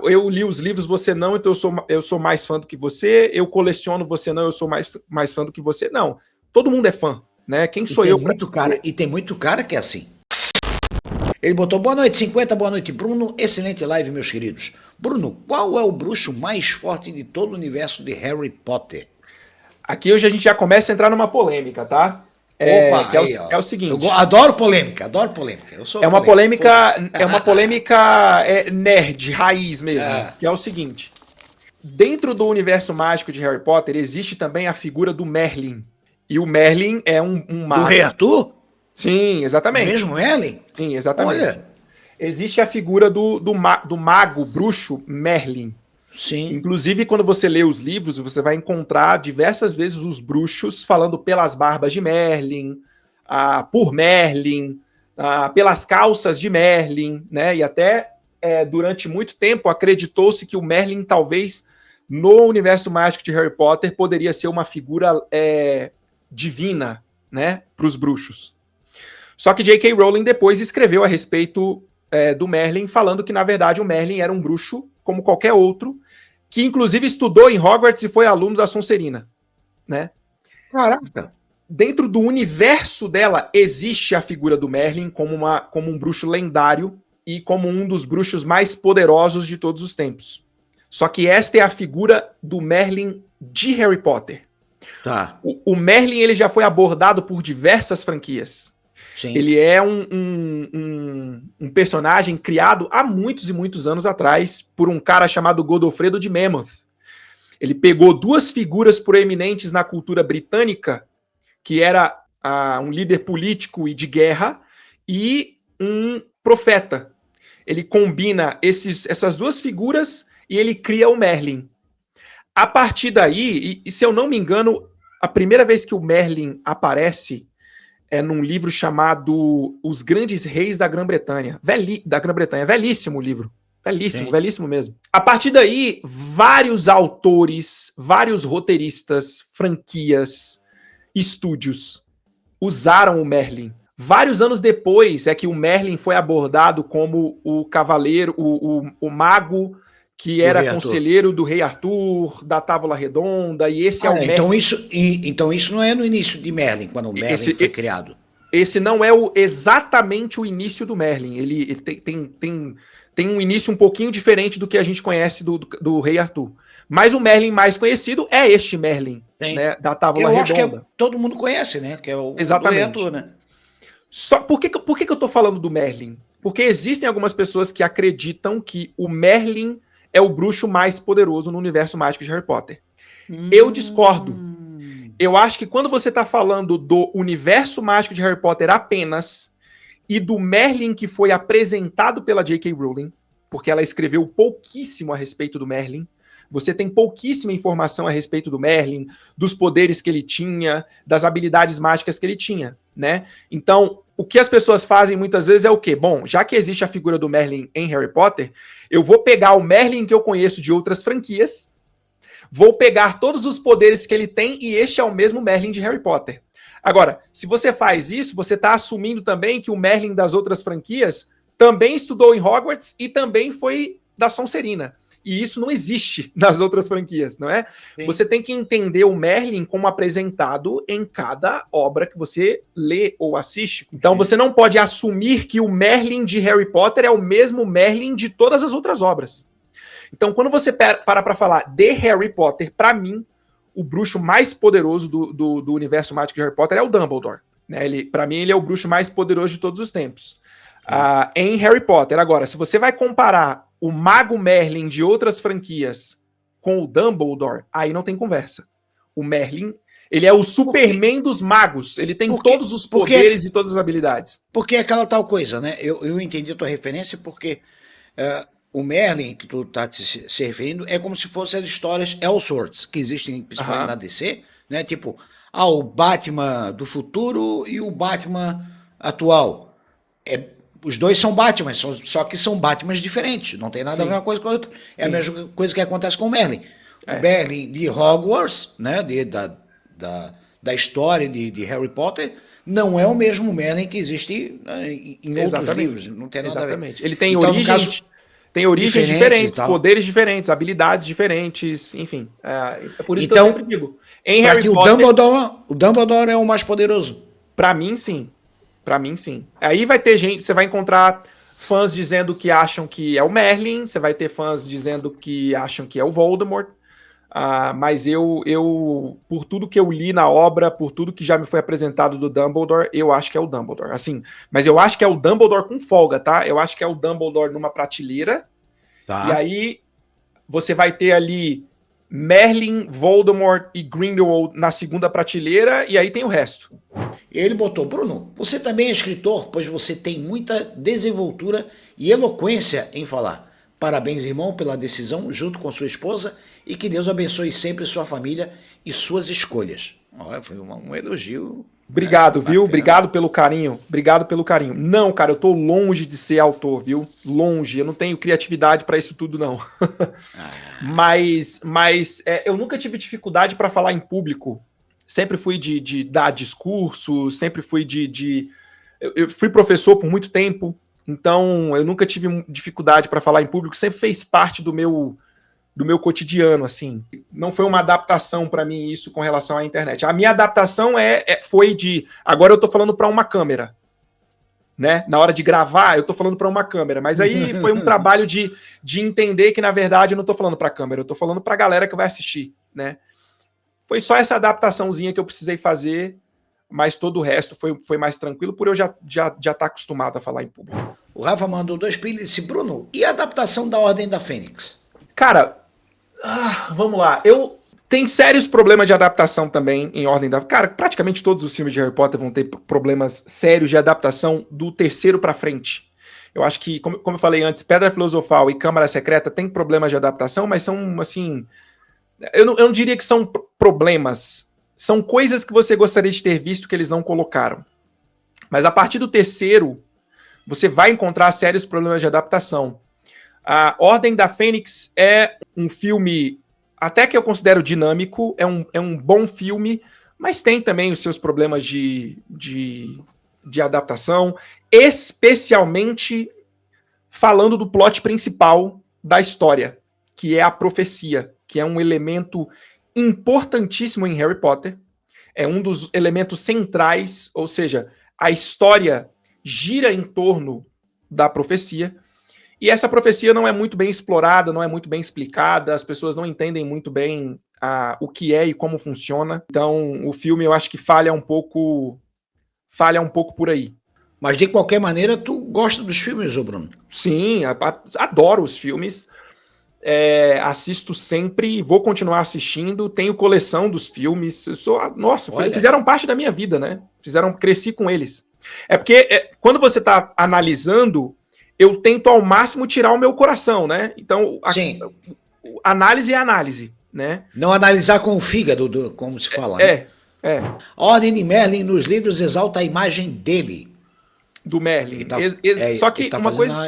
Eu li os livros, você não, então eu sou mais fã do que você. Eu coleciono, você não, eu sou mais fã do que você. Não, todo mundo é fã, né? Quem sou eu? E tem muito cara que é assim. Ele botou, boa noite 50, boa noite Bruno, excelente live meus queridos. Bruno, qual é o bruxo mais forte de todo o universo de Harry Potter? Aqui hoje a gente já começa a entrar numa polêmica, tá? Opa, que é, aí, ó. é o seguinte. Adoro polêmica, adoro polêmica. Eu sou É uma polêmico, polêmica, foda-se. é uma polêmica nerd, raiz mesmo, Ah, que é o seguinte. Dentro do universo mágico de Harry Potter, existe também a figura do Merlin. E o Merlin é um do Rei mago. Arthur? Sim, O exatamente. mesmo Merlin? Sim, exatamente. Olha, Existe a figura do mago, bruxo Merlin. sim. Inclusive, quando você lê os livros, você vai encontrar diversas vezes os bruxos falando pelas barbas de Merlin, por Merlin, pelas calças de Merlin, né? E até durante muito tempo acreditou-se que o Merlin talvez no universo mágico de Harry Potter poderia ser uma figura divina, né, para os bruxos. Só que J.K. Rowling depois escreveu a respeito do Merlin, falando que na verdade o Merlin era um bruxo como qualquer outro, que inclusive estudou em Hogwarts e foi aluno da Sonserina, né? Caraca. Dentro do universo dela existe a figura do Merlin como um bruxo lendário e como um dos bruxos mais poderosos de todos os tempos. Só que esta é a figura do Merlin de Harry Potter. Tá, O Merlin ele já foi abordado por diversas franquias. sim. Ele é um personagem criado há muitos e muitos anos atrás por um cara chamado Godofredo de Monmouth. Ele pegou duas figuras proeminentes na cultura britânica, que era um líder político e de guerra, e um profeta. Ele combina essas duas figuras e ele cria o Merlin. A partir daí, e se eu não me engano, a primeira vez que o Merlin aparece é num livro chamado Os Grandes Reis da Grã-Bretanha. Velhíssimo o livro. Velhíssimo, Sim. velhíssimo mesmo. A partir daí, vários autores, vários roteiristas, franquias, estúdios usaram o Merlin. Vários anos depois é que o Merlin foi abordado como o cavaleiro, o mago que Do era Rei Arthur. conselheiro do rei Arthur, da Távola Redonda, e esse é o Então Merlin. isso não é no início de Merlin, quando o Merlin foi criado. Esse não é exatamente o início do Merlin. Ele tem um início um pouquinho diferente do que a gente conhece do Rei Arthur. Mas o Merlin mais conhecido é este Merlin, Sim. né, da Távola Eu acho que Redonda. todo mundo conhece, né? Que é o do Rei Exatamente. Arthur, né? Só, por que eu tô falando do Merlin? Porque existem algumas pessoas que acreditam que o Merlin é o bruxo mais poderoso no universo mágico de Harry Potter. Eu discordo. Eu acho que quando você está falando do universo mágico de Harry Potter apenas e do Merlin que foi apresentado pela J.K. Rowling, porque ela escreveu pouquíssimo a respeito do Merlin, você tem pouquíssima informação a respeito do Merlin, dos poderes que ele tinha, das habilidades mágicas que ele tinha, né? Então, o que as pessoas fazem muitas vezes é o quê? Bom, já que existe a figura do Merlin em Harry Potter, eu vou pegar o Merlin que eu conheço de outras franquias, vou pegar todos os poderes que ele tem e este é o mesmo Merlin de Harry Potter. Agora, se você faz isso, você está assumindo também que o Merlin das outras franquias também estudou em Hogwarts e também foi da Sonserina. E isso não existe nas outras franquias, não é? Sim. Você tem que entender o Merlin como apresentado em cada obra que você lê ou assiste. Então você não pode assumir que o Merlin de Harry Potter é o mesmo Merlin de todas as outras obras. Então, quando você para falar de Harry Potter, para mim, o bruxo mais poderoso do universo mágico de Harry Potter é o Dumbledore. Né? Para mim, ele é o bruxo mais poderoso de todos os tempos. Em Harry Potter. Agora, se você vai comparar o Mago Merlin de outras franquias com o Dumbledore, aí não tem conversa. O Merlin, ele é o Superman dos magos. Ele tem todos os poderes e todas as habilidades. Porque é aquela tal coisa, né? Eu entendi a tua referência porque o Merlin, que tu tá se referindo, é como se fossem as histórias Elseworlds, que existem principalmente na DC, né? Tipo, o Batman do futuro e o Batman atual. Os dois são Batman, só que são Batmans diferentes. Não tem nada a ver uma coisa com a outra. É a mesma coisa que acontece com o Merlin. O Merlin de Hogwarts, né? Da história de Harry Potter, não é o mesmo Merlin que existe em outros livros. Não tem nada a ver. Ele tem origens diferentes, poderes diferentes, habilidades diferentes, enfim. É por isso que eu sempre digo. Em Harry Potter, o Dumbledore é o mais poderoso. Pra mim, sim. Pra mim, sim. Aí vai ter gente, você vai encontrar fãs dizendo que acham que é o Merlin, você vai ter fãs dizendo que acham que é o Voldemort. Mas por tudo que eu li na obra, por tudo que já me foi apresentado do Dumbledore, eu acho que é o Dumbledore. Assim, mas eu acho que é o Dumbledore com folga, tá? Eu acho que é o Dumbledore numa prateleira. Tá. E aí você vai ter ali Merlin, Voldemort e Grindelwald na segunda prateleira, e aí tem o resto. Ele botou: Bruno, você também é escritor, pois você tem muita desenvoltura e eloquência em falar. Parabéns, irmão, pela decisão junto com sua esposa e que Deus abençoe sempre sua família e suas escolhas. Olha, foi um elogio. Obrigado, Né? viu? Bacana. Obrigado pelo carinho. Obrigado pelo carinho. Não, cara, eu tô longe de ser autor, viu? Longe. Eu não tenho criatividade para isso tudo, não. Mas eu nunca tive dificuldade para falar em público. Sempre fui de dar discurso, sempre fui eu fui professor por muito tempo, então eu nunca tive dificuldade para falar em público, sempre fez parte do meu cotidiano, assim. Não foi uma adaptação para mim isso com relação à internet. A minha adaptação foi agora eu tô falando para uma câmera, né? Na hora de gravar, eu tô falando para uma câmera, mas aí foi um trabalho de entender que, na verdade, eu não tô falando para a câmera, eu tô falando para a galera que vai assistir, né? Foi só essa adaptaçãozinha que eu precisei fazer, mas todo o resto foi mais tranquilo, por eu já tá acostumado a falar em público. O Rafa mandou 2 pilhas e disse: Bruno, e a adaptação da Ordem da Fênix? Cara, vamos lá. Tem sérios problemas de adaptação também em Ordem da... Cara, praticamente todos os filmes de Harry Potter vão ter problemas sérios de adaptação do terceiro pra frente. Eu acho que, como eu falei antes, Pedra Filosofal e Câmara Secreta tem problemas de adaptação, mas são, assim... Eu não diria que são problemas. São coisas que você gostaria de ter visto que eles não colocaram. Mas a partir do terceiro, você vai encontrar sérios problemas de adaptação. A Ordem da Fênix é um filme, até que eu considero dinâmico, é um bom filme, mas tem também os seus problemas de adaptação, especialmente falando do plot principal da história, que é a profecia, que é um elemento importantíssimo em Harry Potter, é um dos elementos centrais, ou seja, a história gira em torno da profecia, e essa profecia não é muito bem explorada, não é muito bem explicada, as pessoas não entendem muito bem o que é e como funciona. Então, o filme eu acho que falha um pouco por aí. Mas de qualquer maneira, tu gosta dos filmes, ô Bruno? Sim, adoro os filmes. Assisto sempre, vou continuar assistindo, tenho coleção dos filmes. Nossa, fizeram parte da minha vida, né? Cresci com eles. É porque quando você está analisando, eu tento ao máximo tirar o meu coração, né? Então, análise é análise, né? Não analisar com o fígado, como se fala. Né? A Ordem de Merlin nos livros exalta a imagem dele. Do Merlin. Só que tá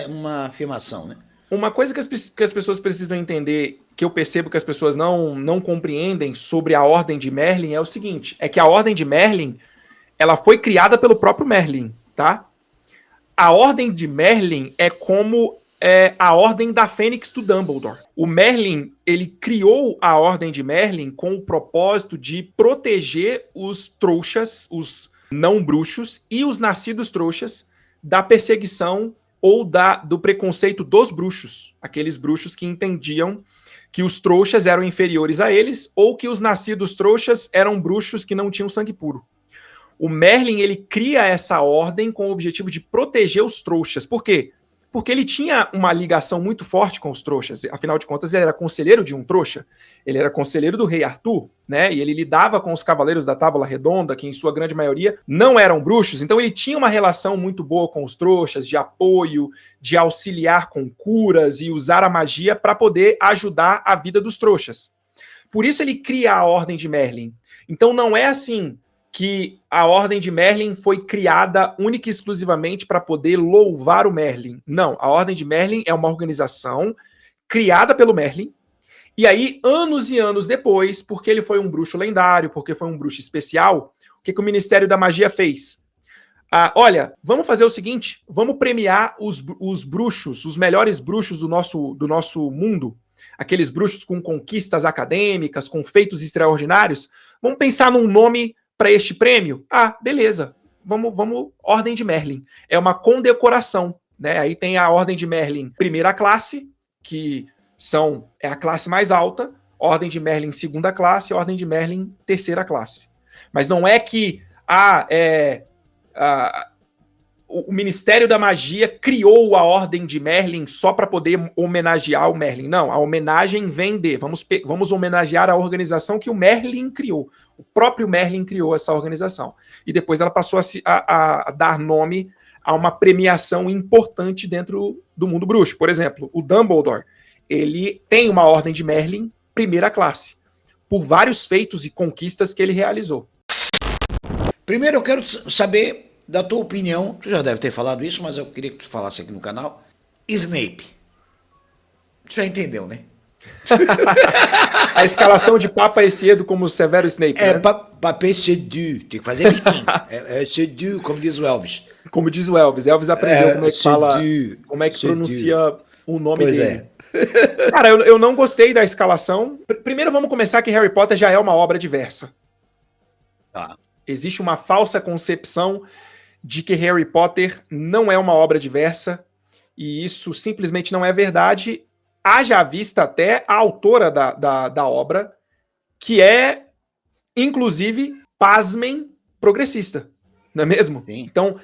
uma afirmação, né? Uma coisa que as pessoas precisam entender, que eu percebo que as pessoas não compreendem sobre a Ordem de Merlin é o seguinte, é que a Ordem de Merlin, ela foi criada pelo próprio Merlin, tá? A Ordem de Merlin é como a Ordem da Fênix do Dumbledore. O Merlin, ele criou a Ordem de Merlin com o propósito de proteger os trouxas, os não bruxos e os nascidos trouxas da perseguição ou do preconceito dos bruxos. Aqueles bruxos que entendiam que os trouxas eram inferiores a eles ou que os nascidos trouxas eram bruxos que não tinham sangue puro. O Merlin, ele cria essa ordem com o objetivo de proteger os trouxas. Por quê? Porque ele tinha uma ligação muito forte com os trouxas. Afinal de contas, ele era conselheiro de um trouxa. Ele era conselheiro do rei Arthur, né? E ele lidava com os cavaleiros da Távola Redonda, que em sua grande maioria não eram bruxos. Então ele tinha uma relação muito boa com os trouxas, de apoio, de auxiliar com curas e usar a magia para poder ajudar a vida dos trouxas. Por isso ele cria a Ordem de Merlin. Então não é assim que a Ordem de Merlin foi criada única e exclusivamente para poder louvar o Merlin. Não, a Ordem de Merlin é uma organização criada pelo Merlin, e aí, anos e anos depois, porque ele foi um bruxo lendário, porque foi um bruxo especial, o que o Ministério da Magia fez? Olha, vamos fazer o seguinte, vamos premiar os bruxos, os melhores bruxos do nosso mundo, aqueles bruxos com conquistas acadêmicas, com feitos extraordinários, vamos pensar num nome para este prêmio? Beleza. Vamos Ordem de Merlin. É uma condecoração, né? Aí tem a Ordem de Merlin primeira classe, que é a classe mais alta, Ordem de Merlin segunda classe, Ordem de Merlin terceira classe. Mas não é que o Ministério da Magia criou a Ordem de Merlin só para poder homenagear o Merlin. Não, a homenagem vem de... Vamos homenagear a organização que o Merlin criou. O próprio Merlin criou essa organização. E depois ela passou a dar nome a uma premiação importante dentro do mundo bruxo. Por exemplo, o Dumbledore, ele tem uma Ordem de Merlin primeira classe, por vários feitos e conquistas que ele realizou. Primeiro eu quero saber da tua opinião, tu já deve ter falado isso, mas eu queria que tu falasse aqui no canal. Snape. Tu já entendeu, né? A escalação de Papa Ecedo como Severo Snape, né? Papa Ecedo, tem que fazer biquinho. Ecedo, como diz o Elvis. Como diz o Elvis. Elvis aprendeu como é que fala, como é que pronuncia o nome pois dele. Cara, eu não gostei da escalação. Primeiro vamos começar que Harry Potter já é uma obra diversa. Existe uma falsa concepção de que Harry Potter não é uma obra diversa, e isso simplesmente não é verdade. Haja vista até a autora da obra, que é, inclusive, pasmem, progressista, não é mesmo? Sim. Então,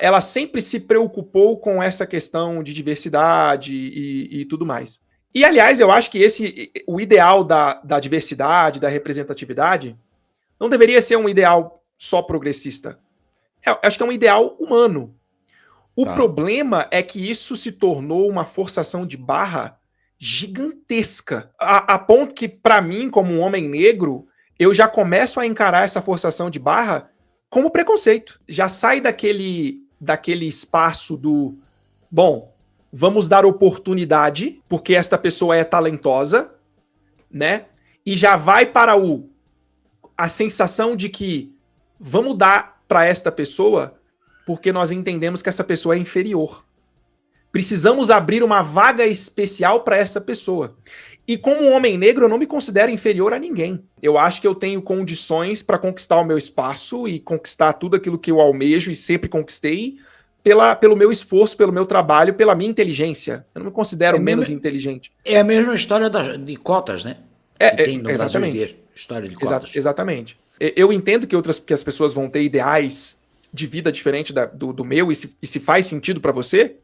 ela sempre se preocupou com essa questão de diversidade e tudo mais. E, aliás, eu acho que o ideal da diversidade, da representatividade, não deveria ser um ideal só progressista. Acho que é um ideal humano. O problema é que isso se tornou uma forçação de barra gigantesca. A ponto que, para mim, como um homem negro, eu já começo a encarar essa forçação de barra como preconceito. Já sai daquele espaço do... Bom, vamos dar oportunidade, porque esta pessoa é talentosa, né? E já vai para a sensação de que vamos dar para esta pessoa porque nós entendemos que essa pessoa é inferior. Precisamos abrir uma vaga especial para essa pessoa. E como um homem negro, eu não me considero inferior a ninguém. Eu acho que eu tenho condições para conquistar o meu espaço e conquistar tudo aquilo que eu almejo e sempre conquistei pelo meu esforço, pelo meu trabalho, pela minha inteligência. Eu não me considero menos inteligente. É a mesma história de cotas, né? Que tem no Brasil inteiro. História de cotas. Exatamente. Eu entendo que as pessoas vão ter ideais de vida diferente do meu, e se faz sentido para você,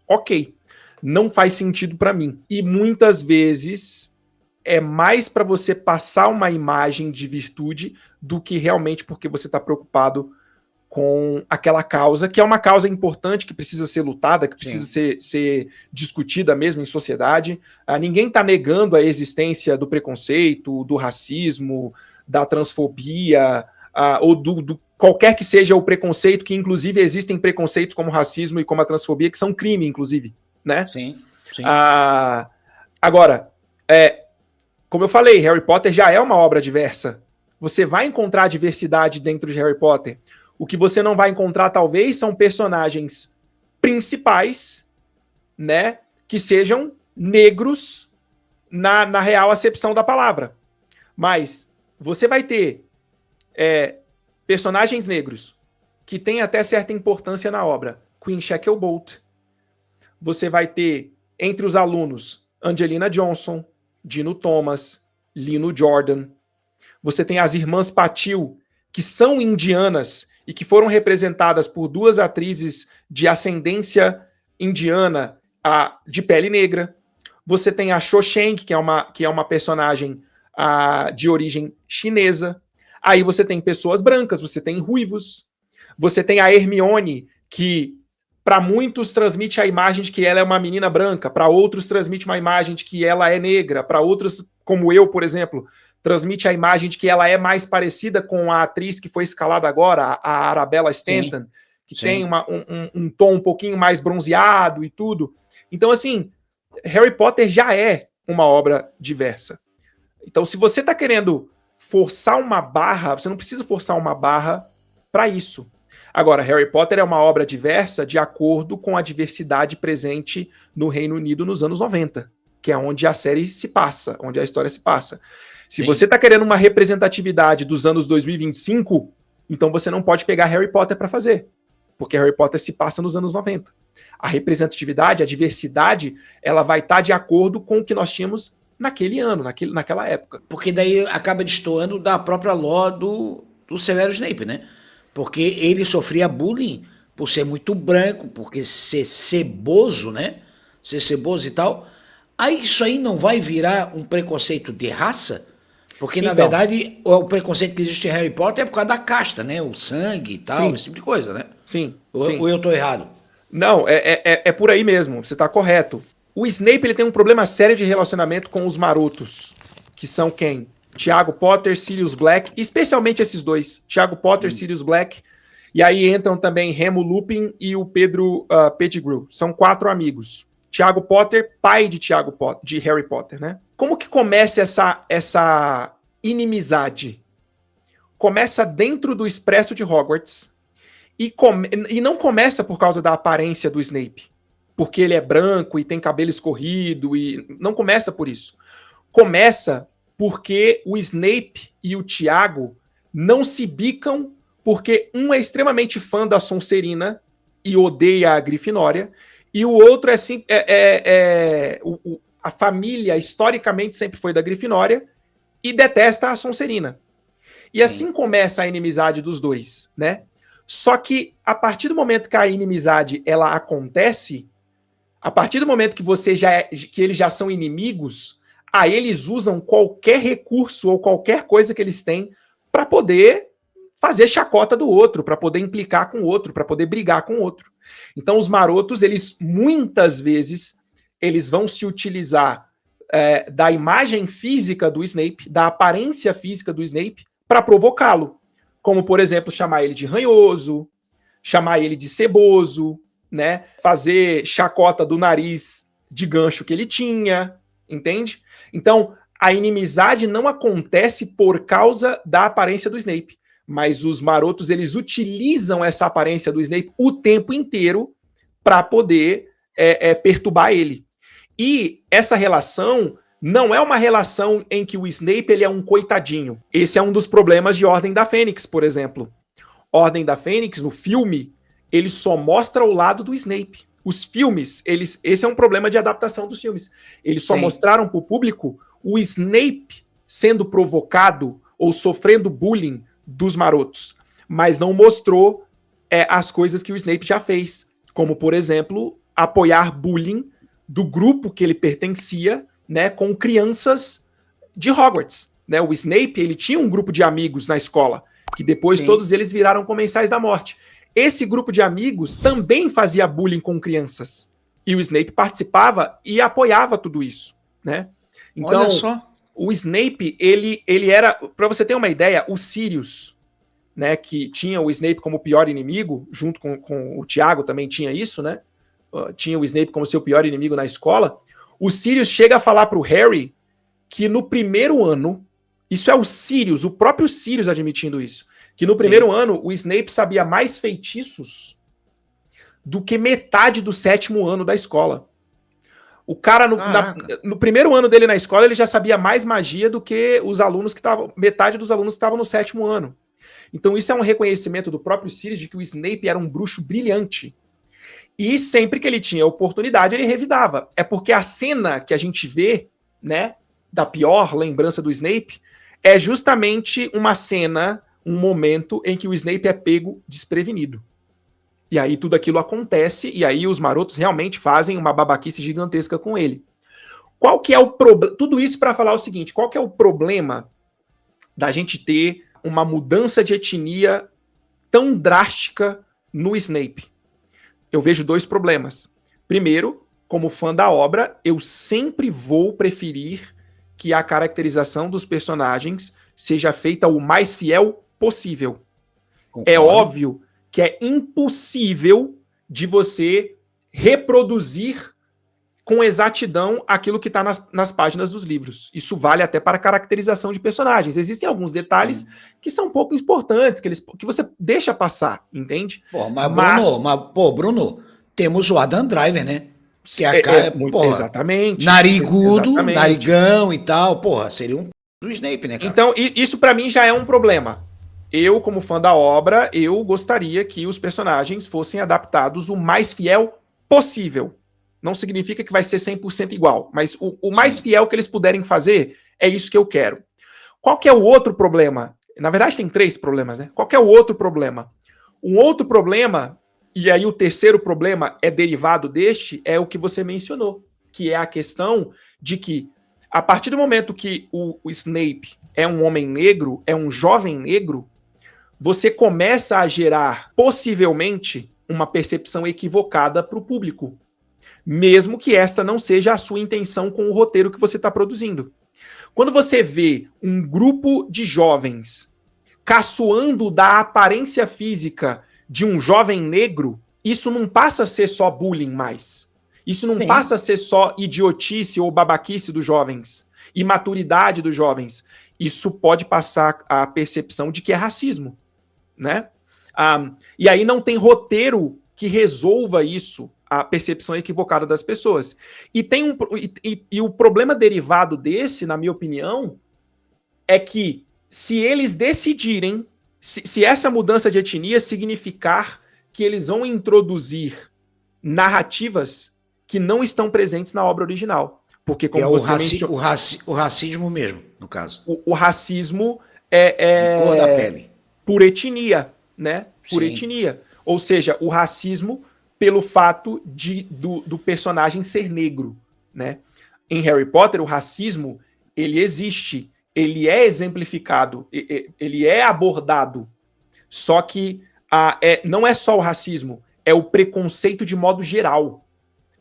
ok. Não faz sentido para mim. E muitas vezes é mais para você passar uma imagem de virtude do que realmente porque você está preocupado com aquela causa, que é uma causa importante, que precisa ser lutada, que precisa ser discutida mesmo em sociedade. Ninguém está negando a existência do preconceito, do racismo, da transfobia, ou do qualquer que seja o preconceito, que inclusive existem preconceitos como o racismo e como a transfobia, que são crime, inclusive, né? Sim. Agora, como eu falei, Harry Potter já é uma obra diversa. Você vai encontrar diversidade dentro de Harry Potter. O que você não vai encontrar, talvez, são personagens principais, né, que sejam negros na real acepção da palavra. Mas você vai ter personagens negros que têm até certa importância na obra. Queen Shacklebolt. Você vai ter, entre os alunos, Angelina Johnson, Dino Thomas, Lino Jordan. Você tem as irmãs Patil, que são indianas e que foram representadas por duas atrizes de ascendência indiana de pele negra. Você tem a Cho Chang, que é uma personagem de origem chinesa. Aí você tem pessoas brancas, você tem ruivos. Você tem a Hermione, que para muitos transmite a imagem de que ela é uma menina branca, para outros transmite uma imagem de que ela é negra, para outros, como eu, por exemplo, transmite a imagem de que ela é mais parecida com a atriz que foi escalada agora, a Arabella Stanton, que tem um tom um pouquinho mais bronzeado e tudo. Então, assim, Harry Potter já é uma obra diversa. Então, se você está querendo forçar uma barra, você não precisa forçar uma barra para isso. Agora, Harry Potter é uma obra diversa de acordo com a diversidade presente no Reino Unido nos anos 90, que é onde a série se passa, onde a história se passa. Se você está querendo uma representatividade dos anos 2025, então você não pode pegar Harry Potter para fazer, porque Harry Potter se passa nos anos 90. A representatividade, a diversidade, ela vai estar de acordo com o que nós tínhamos naquele ano, naquela época. Porque daí acaba destoando da própria lore do Severo Snape, né? Porque ele sofria bullying por ser muito branco, porque ser ceboso, né? Ser ceboso e tal. Aí isso aí não vai virar um preconceito de raça? Porque, na Então, verdade, o preconceito que existe em Harry Potter é por causa da casta, né? O sangue e tal, sim, esse tipo de coisa, né? sim, Ou, sim. ou eu tô errado? Não, é por aí mesmo, você tá correto. O Snape ele tem um problema sério de relacionamento com os marotos, que são quem? Tiago Potter, Sirius Black, especialmente esses dois, Tiago Potter, Sirius Black, e aí entram também Remo Lupin e o Pedro Pettigrew. São 4 amigos. Tiago Potter, pai de de Harry Potter, né? Como que começa essa inimizade? Começa dentro do Expresso de Hogwarts e não começa por causa da aparência do Snape, porque ele é branco e tem cabelo escorrido, e não começa por isso. Começa porque o Snape e o Tiago não se bicam, porque um é extremamente fã da Sonserina e odeia a Grifinória, e o outro é assim, a família historicamente sempre foi da Grifinória e detesta a Sonserina. E assim começa a inimizade dos dois, né? Só que a partir do momento que a inimizade ela acontece, a partir do momento que eles já são inimigos, aí eles usam qualquer recurso ou qualquer coisa que eles têm para poder fazer chacota do outro, para poder implicar com o outro, para poder brigar com o outro. Então os marotos, eles muitas vezes eles vão se utilizar da imagem física do Snape, da aparência física do Snape, para provocá-lo. Como, por exemplo, chamar ele de ranhoso, chamar ele de ceboso, né? Fazer chacota do nariz de gancho que ele tinha, entende? Então, a inimizade não acontece por causa da aparência do Snape, mas os marotos, eles utilizam essa aparência do Snape o tempo inteiro para poder perturbar ele. E essa relação não é uma relação em que o Snape ele é um coitadinho. Esse é um dos problemas de Ordem da Fênix, por exemplo. Ordem da Fênix, no filme, ele só mostra o lado do Snape. Os filmes, esse é um problema de adaptação dos filmes. Eles só mostraram para o público o Snape sendo provocado ou sofrendo bullying dos marotos, mas não mostrou as coisas que o Snape já fez, como, por exemplo, apoiar bullying do grupo que ele pertencia, né, com crianças de Hogwarts. Né? O Snape ele tinha um grupo de amigos na escola, que depois todos eles viraram comensais da morte. Esse grupo de amigos também fazia bullying com crianças. E o Snape participava e apoiava tudo isso. Né? Então, olha só. O Snape, ele era... Para você ter uma ideia, o Sirius, né, que tinha o Snape como pior inimigo, junto com o Tiago também tinha isso, né? Tinha o Snape como seu pior inimigo na escola. O Sirius chega a falar para o Harry que no primeiro ano, isso é o Sirius, o próprio Sirius admitindo isso, que no primeiro ano o Snape sabia mais feitiços do que metade do 7º ano da escola. O cara, no primeiro ano dele na escola, ele já sabia mais magia do que os alunos que estavam, metade dos alunos que estavam no 7º ano. Então isso é um reconhecimento do próprio Sirius de que o Snape era um bruxo brilhante. E sempre que ele tinha oportunidade, ele revidava. É porque a cena que a gente vê, né, da pior lembrança do Snape, é justamente uma cena, um momento em que o Snape é pego desprevenido. E aí tudo aquilo acontece, e aí os marotos realmente fazem uma babaquice gigantesca com ele. Qual que é o problema? Tudo isso para falar o seguinte, qual que é o problema da gente ter uma mudança de etnia tão drástica no Snape? Eu vejo 2 problemas. Primeiro, como fã da obra, eu sempre vou preferir que a caracterização dos personagens seja feita o mais fiel possível. Concordo. É óbvio que é impossível de você reproduzir com exatidão aquilo que está nas páginas dos livros. Isso vale até para a caracterização de personagens. Existem alguns detalhes que são pouco importantes, que você deixa passar, entende? Bruno, temos o Adam Driver, né? Que exatamente. Narigudo, exatamente. narigão e tal. Porra, seria um do Snape, né, cara? Então, isso para mim já é um problema. Eu, como fã da obra, eu gostaria que os personagens fossem adaptados o mais fiel possível. Não significa que vai ser 100% igual, mas o mais fiel que eles puderem fazer é isso que eu quero. Qual que é o outro problema? Na verdade, tem 3 problemas, né? Qual que é o outro problema? Um outro problema, e aí o terceiro problema é derivado deste, é o que você mencionou, que é a questão de que, a partir do momento que o Snape é um homem negro, é um jovem negro, você começa a gerar, possivelmente, uma percepção equivocada para o público, mesmo que esta não seja a sua intenção com o roteiro que você está produzindo. Quando você vê um grupo de jovens caçoando da aparência física de um jovem negro, isso não passa a ser só bullying mais. Isso não passa a ser só idiotice ou babaquice dos jovens, imaturidade dos jovens. Isso pode passar a percepção de que é racismo, né? E aí não tem roteiro que resolva isso, a percepção equivocada das pessoas. E o problema derivado desse, na minha opinião, é que se eles decidirem, se essa mudança de etnia significar que eles vão introduzir narrativas que não estão presentes na obra original. Porque, como você mencionou, o racismo mesmo, no caso. O racismo de cor da pele. Por etnia, né? Por etnia. Ou seja, o racismo pelo fato do personagem ser negro, né? Em Harry Potter, o racismo, ele existe, ele é exemplificado, ele é abordado. Só que não é só o racismo, é o preconceito de modo geral.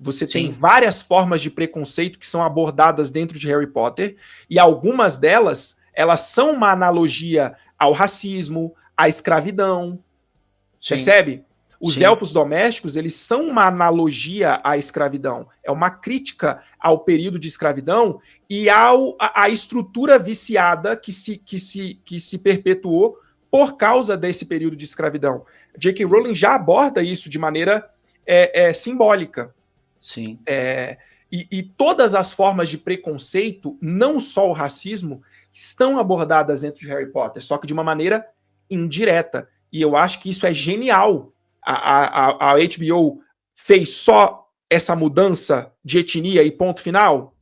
Você tem várias formas de preconceito que são abordadas dentro de Harry Potter, e algumas delas, elas são uma analogia ao racismo, à escravidão. Percebe? Os elfos domésticos, eles são uma analogia à escravidão. É uma crítica ao período de escravidão e à estrutura viciada que se perpetuou por causa desse período de escravidão. J.K. Rowling já aborda isso de maneira simbólica. Sim. E todas as formas de preconceito, não só o racismo, estão abordadas dentro de Harry Potter, só que de uma maneira indireta. E eu acho que isso é genial. A HBO fez só essa mudança de etnia e ponto final?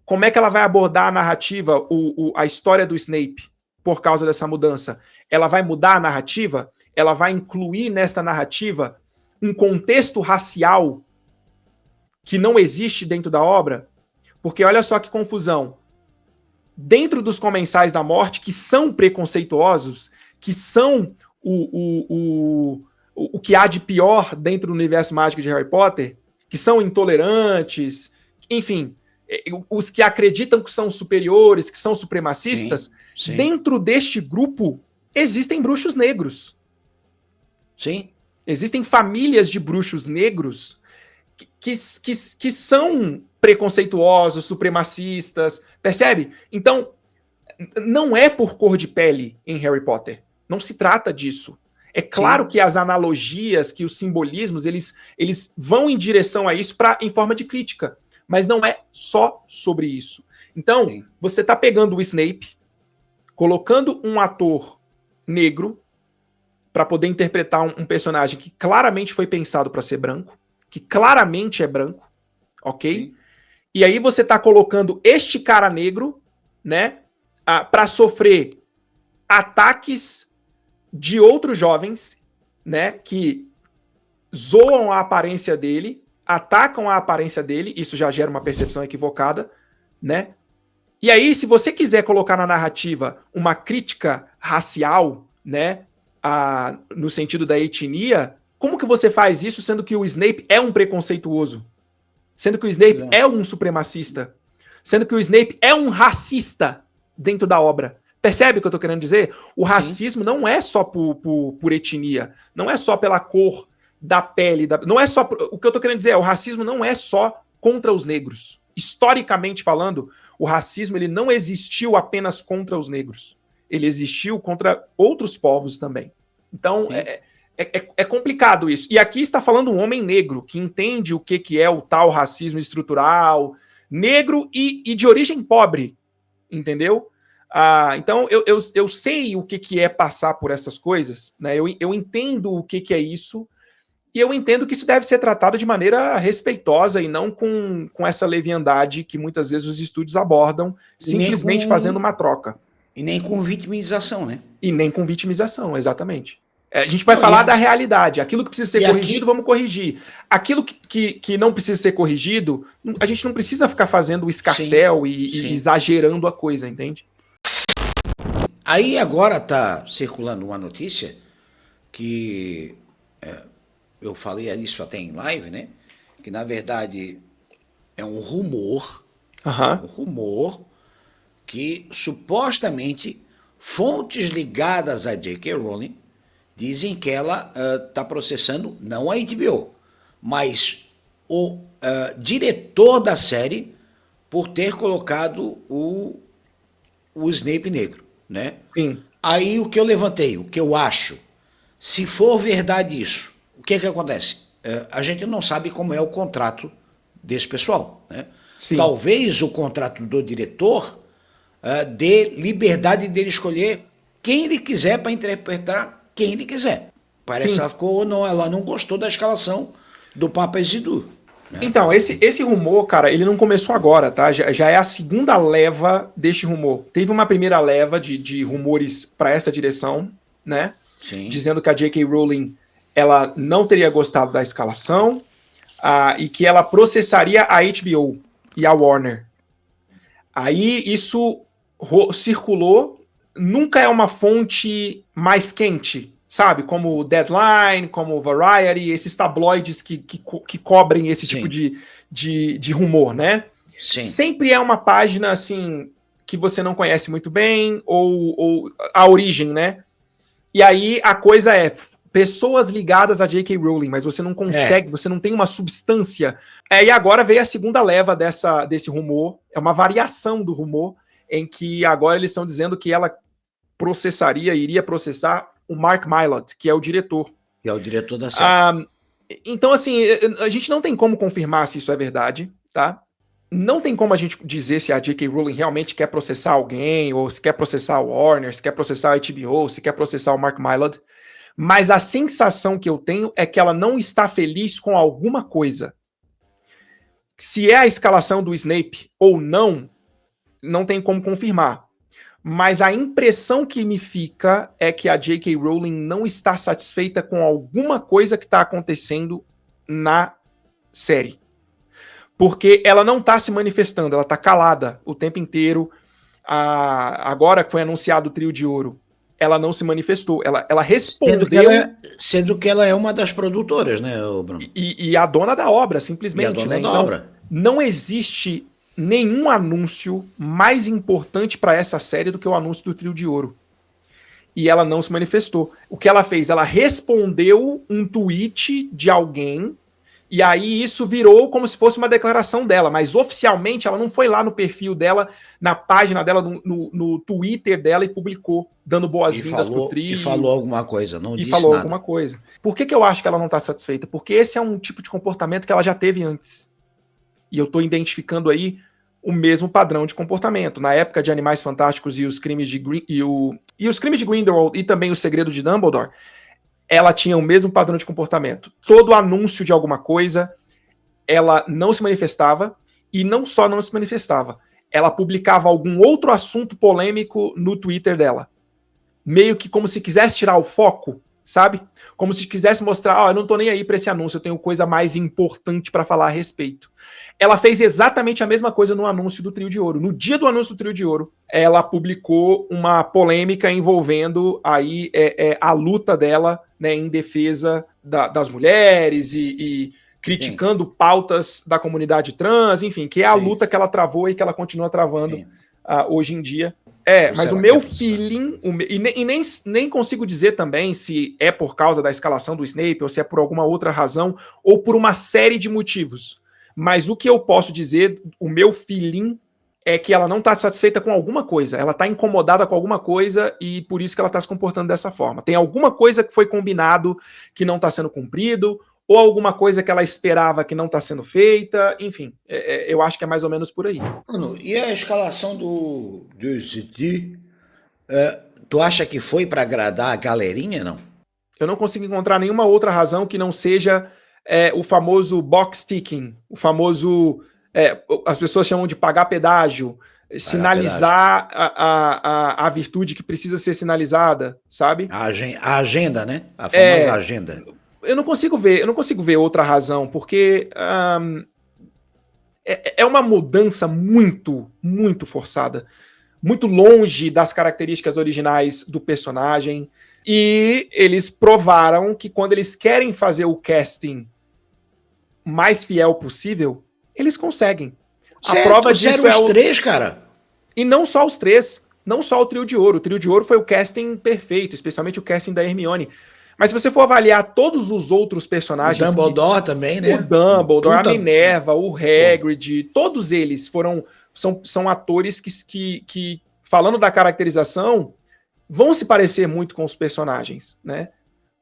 Como é que ela vai abordar a narrativa, a história do Snape, por causa dessa mudança? Ela vai mudar a narrativa? Ela vai incluir nessa narrativa um contexto racial que não existe dentro da obra? Porque olha só que confusão. Dentro dos comensais da morte, que são preconceituosos, que são o que há de pior dentro do universo mágico de Harry Potter, que são intolerantes, enfim, os que acreditam que são superiores, que são supremacistas, dentro deste grupo existem bruxos negros. Sim. Existem famílias de bruxos negros que são preconceituosos, supremacistas, percebe? Então, não é por cor de pele em Harry Potter. Não se trata disso. É claro que as analogias, que os simbolismos, eles vão em direção a isso em forma de crítica. Mas não é só sobre isso. Então, você está pegando o Snape, colocando um ator negro para poder interpretar um personagem que claramente foi pensado para ser branco, que claramente é branco, ok? E aí você está colocando este cara negro, né, para sofrer ataques de outros jovens, né, que zoam a aparência dele, atacam a aparência dele, isso já gera uma percepção equivocada, né? E aí, se você quiser colocar na narrativa uma crítica racial, né, no sentido da etnia, como que você faz isso sendo que o Snape é um preconceituoso? Sendo que o Snape é um supremacista? Sendo que o Snape é um racista dentro da obra? Percebe o que eu tô querendo dizer? O racismo não é só por etnia, não é só pela cor da pele, não é só... O que eu tô querendo dizer é, o racismo não é só contra os negros. Historicamente falando, o racismo ele não existiu apenas contra os negros. Ele existiu contra outros povos também. Então, é complicado isso. E aqui está falando um homem negro, que entende o que é o tal racismo estrutural, negro e de origem pobre, entendeu? Então, eu sei o que é passar por essas coisas, né? Eu entendo o que é isso, E eu entendo que isso deve ser tratado de maneira respeitosa e não com essa leviandade que muitas vezes os estúdios abordam, simplesmente fazendo uma troca. E nem com vitimização, né? E nem com vitimização, exatamente. A gente vai Não, falar da realidade. Aquilo que precisa ser corrigido, aqui... vamos corrigir. Aquilo que não precisa ser corrigido, a gente não precisa ficar fazendo o escarcéu e exagerando a coisa, entende? Aí agora tá circulando uma notícia que eu falei isso até em live, né? Que na verdade é um rumor, que supostamente fontes ligadas a J.K. Rowling dizem que ela está processando não a HBO, mas o diretor da série por ter colocado o Snape negro, né? Sim. Aí o que eu levantei, o que eu acho, se for verdade isso, o que acontece? A gente não sabe como é o contrato desse pessoal, né? Sim. Talvez o contrato do diretor dê liberdade dele escolher quem ele quiser para interpretar quem ele quiser. Parece que ela não gostou da escalação do Papa Isidro. Né? Então, esse rumor, cara, ele não começou agora, tá? Já é a segunda leva deste rumor. Teve uma primeira leva de rumores para essa direção, né? Sim. Dizendo que a J.K. Rowling ela não teria gostado da escalação e que ela processaria a HBO e a Warner. Aí isso circulou, nunca é uma fonte mais quente, sabe? Como Deadline, como Variety, esses tabloides que cobrem esse tipo de rumor, né? Sim. Sempre é uma página, assim, que você não conhece muito bem, ou a origem, né? E aí a coisa é pessoas ligadas a J.K. Rowling, mas você não consegue, você não tem uma substância. E agora veio a segunda leva desse rumor, é uma variação do rumor, em que agora eles estão dizendo que ela iria processar o Mark Mylod, que é o diretor. Que é o diretor da série. Então, assim, a gente não tem como confirmar se isso é verdade, tá? Não tem como a gente dizer se a J.K. Rowling realmente quer processar alguém, ou se quer processar o Warner, se quer processar a HBO, se quer processar o Mark Mylod. Mas a sensação que eu tenho é que ela não está feliz com alguma coisa. Se é a escalação do Snape ou não tem como confirmar. Mas a impressão que me fica é que a J.K. Rowling não está satisfeita com alguma coisa que está acontecendo na série. Porque ela não está se manifestando, ela está calada o tempo inteiro. Agora que foi anunciado o Trio de Ouro, ela não se manifestou, ela respondeu... Sendo que ela é uma das produtoras, né, Bruno? E a dona da obra, simplesmente. E a dona da então, obra. Não existe nenhum anúncio mais importante para essa série do que o anúncio do Trio de Ouro. E ela não se manifestou. O que ela fez? Ela respondeu um tweet de alguém, e aí isso virou como se fosse uma declaração dela, mas oficialmente ela não foi lá no perfil dela, na página dela, no Twitter dela e publicou, dando boas-vindas pro trio. E falou alguma coisa, não disse falou nada. Alguma coisa. Por que eu acho que ela não está satisfeita? Porque esse é um tipo de comportamento que ela já teve antes. E eu estou identificando aí o mesmo padrão de comportamento. Na época de Animais Fantásticos e os Crimes de os Crimes de Grindelwald e também O Segredo de Dumbledore, ela tinha o mesmo padrão de comportamento. Todo anúncio de alguma coisa, ela não se manifestava, e não só não se manifestava, ela publicava algum outro assunto polêmico no Twitter dela. Meio que como se quisesse tirar o foco, sabe? Como se quisesse mostrar, eu não tô nem aí para esse anúncio, eu tenho coisa mais importante para falar a respeito. Ela fez exatamente a mesma coisa no anúncio do Trio de Ouro. No dia do anúncio do Trio de Ouro, ela publicou uma polêmica envolvendo aí a luta dela, né, em defesa das mulheres e criticando pautas da comunidade trans, enfim, que é a luta que ela travou e que ela continua travando hoje em dia. Mas o meu feeling, e nem consigo dizer também se é por causa da escalação do Snape, ou se é por alguma outra razão, ou por uma série de motivos. Mas o que eu posso dizer, o meu feeling, é que ela não está satisfeita com alguma coisa, ela está incomodada com alguma coisa e por isso que ela está se comportando dessa forma. Tem alguma coisa que foi combinado que não está sendo cumprido, ou alguma coisa que ela esperava que não está sendo feita, enfim, eu acho que é mais ou menos por aí. Bruno, e a escalação do City, tu acha que foi para agradar a galerinha, não? Eu não consigo encontrar nenhuma outra razão que não seja o famoso box ticking, o famoso, as pessoas chamam de pagar pedágio, Pagar pedágio. sinalizar a virtude que precisa ser sinalizada, sabe? A agenda, né? A famosa É, agenda. eu não consigo ver outra razão, porque é uma mudança muito, muito forçada, muito longe das características originais do personagem. E eles provaram que quando eles querem fazer o casting mais fiel possível, eles conseguem. A Certo, prova trouxeram disso é os o. três, cara. E não só os três, não só o Trio de Ouro. O Trio de Ouro foi o casting perfeito, especialmente o casting da Hermione. Mas se você for avaliar todos os outros O personagens que. Dumbledore também, O né? Um Dumbledore, a puta. Minerva, o Pô, Hagrid, todos eles são atores que, falando da caracterização, vão se parecer muito com os personagens, né?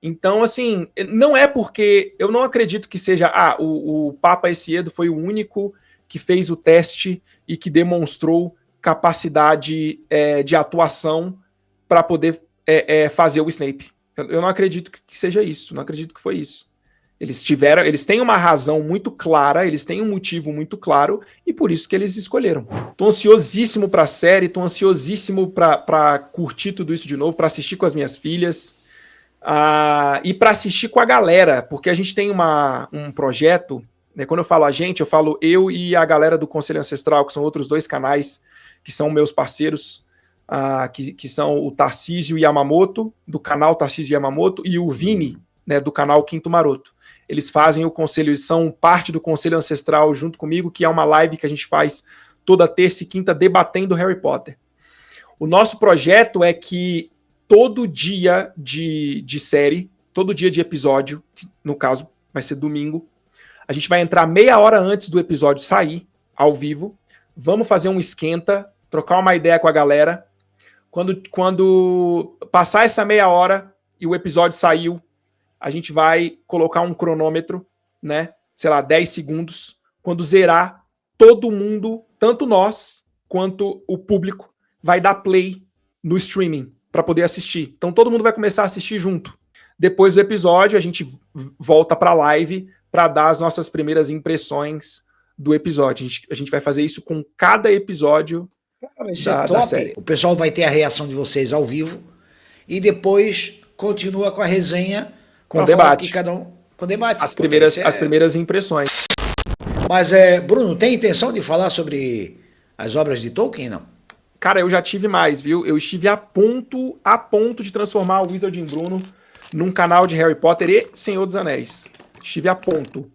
Então, assim, não é porque eu não acredito que seja o Papa Essiedo foi o único que fez o teste e que demonstrou capacidade de atuação para poder fazer o Snape. Eu não acredito que seja isso, não acredito que foi isso. Eles têm uma razão muito clara, eles têm um motivo muito claro e por isso que eles escolheram. Tô ansiosíssimo para a série, tô ansiosíssimo para curtir tudo isso de novo, para assistir com as minhas filhas. E para assistir com a galera, porque a gente tem um projeto, né, quando eu falo a gente, eu falo eu e a galera do Conselho Ancestral, que são outros dois canais que são meus parceiros, que são o Tarcísio Yamamoto, do canal Tarcísio Yamamoto, e o Vini, né, do canal Quinto Maroto. Eles fazem o conselho, eles são parte do Conselho Ancestral junto comigo, que é uma live que a gente faz toda terça e quinta debatendo Harry Potter. O nosso projeto é que todo dia de série, todo dia de episódio, que no caso vai ser domingo, a gente vai entrar meia hora antes do episódio sair, ao vivo, vamos fazer um esquenta, trocar uma ideia com a galera. Quando passar essa meia hora e o episódio saiu, a gente vai colocar um cronômetro, né? Sei lá, 10 segundos. Quando zerar, todo mundo, tanto nós quanto o público, vai dar play no streaming para poder assistir. Então todo mundo vai começar a assistir junto. Depois do episódio, a gente volta para a live para dar as nossas primeiras impressões do episódio. A gente vai fazer isso com cada episódio vai ser da top. série. O pessoal vai ter a reação de vocês ao vivo e depois continua com a resenha Com para falar o que debate. cada um. Com debate. As primeiras impressões. Mas, Bruno, tem intenção de falar sobre as obras de Tolkien, não? Cara, eu já tive mais, viu? Eu estive a ponto de transformar o Wizarding Bruno num canal de Harry Potter e Senhor dos Anéis. Estive a ponto.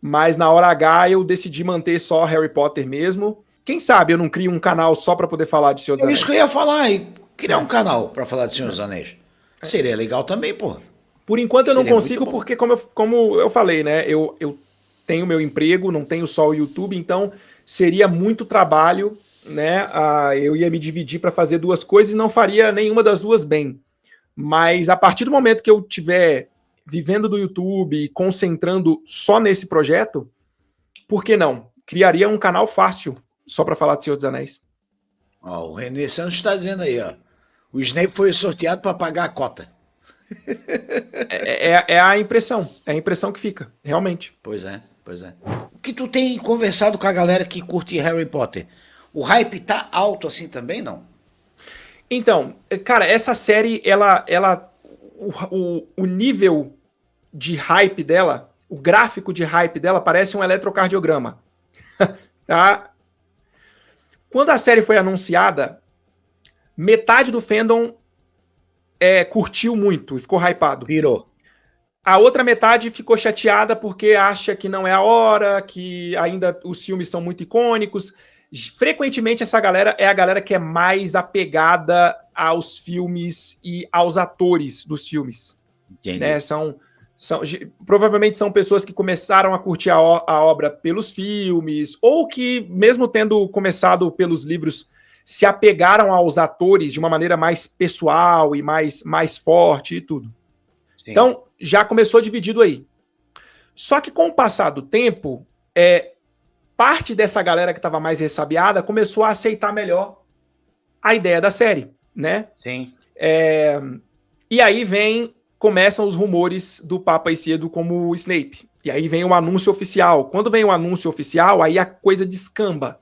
Mas na hora H eu decidi manter só Harry Potter mesmo. Quem sabe eu não crio um canal só para poder falar de Senhor dos É Anéis. isso que eu ia falar, e criar um canal para falar de Senhor dos Anéis. Seria legal também, porra. Por enquanto eu não Seria consigo, muito bom. porque como eu falei, né? Eu tenho meu emprego, não tenho só o YouTube, então seria muito trabalho, né? Eu ia me dividir para fazer duas coisas e não faria nenhuma das duas bem. Mas a partir do momento que eu tiver vivendo do YouTube e concentrando só nesse projeto, por que não? Criaria um canal fácil só para falar de Senhor dos Anéis. Ó, o René Santos está dizendo aí, ó. O Snape foi sorteado para pagar a cota. É a impressão que fica, realmente. Pois é, pois é. O que tu tem conversado com a galera que curte Harry Potter? O hype tá alto assim também, não? Então, cara, essa série, o nível de hype dela, o gráfico de hype dela parece um eletrocardiograma. Tá? Quando a série foi anunciada, metade do fandom curtiu muito e ficou hypado. Pirou. A outra metade ficou chateada porque acha que não é a hora, que ainda os filmes são muito icônicos. Frequentemente essa galera é a galera que é mais apegada aos filmes e aos atores dos filmes. Entendi. Né? Provavelmente são pessoas que começaram a curtir a obra pelos filmes, ou que, mesmo tendo começado pelos livros, se apegaram aos atores de uma maneira mais pessoal e mais forte e tudo. Sim. Então, já começou dividido aí. Só que com o passar do tempo, parte dessa galera que estava mais ressabiada começou a aceitar melhor a ideia da série, né? Sim. E aí vem começam os rumores do Papa Cedo como Snape. E aí vem o anúncio oficial. Quando vem o anúncio oficial, aí a coisa descamba.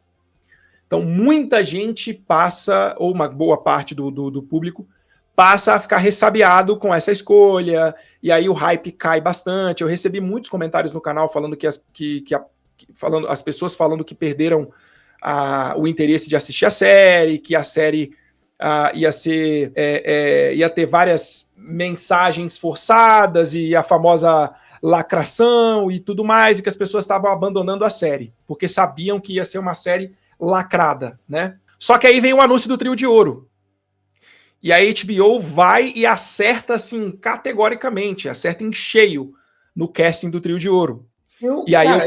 Então, muita gente passa, ou uma boa parte do público, passa a ficar ressabiado com essa escolha, e aí o hype cai bastante. Eu recebi muitos comentários no canal falando as pessoas falando que perderam o interesse de assistir a série, que a série ia ter várias mensagens forçadas e a famosa lacração e tudo mais, e que as pessoas estavam abandonando a série, porque sabiam que ia ser uma série lacrada, né? Só que aí vem o anúncio do Trio de Ouro. E a HBO vai e acerta, assim, categoricamente, acerta em cheio no casting do Trio de Ouro.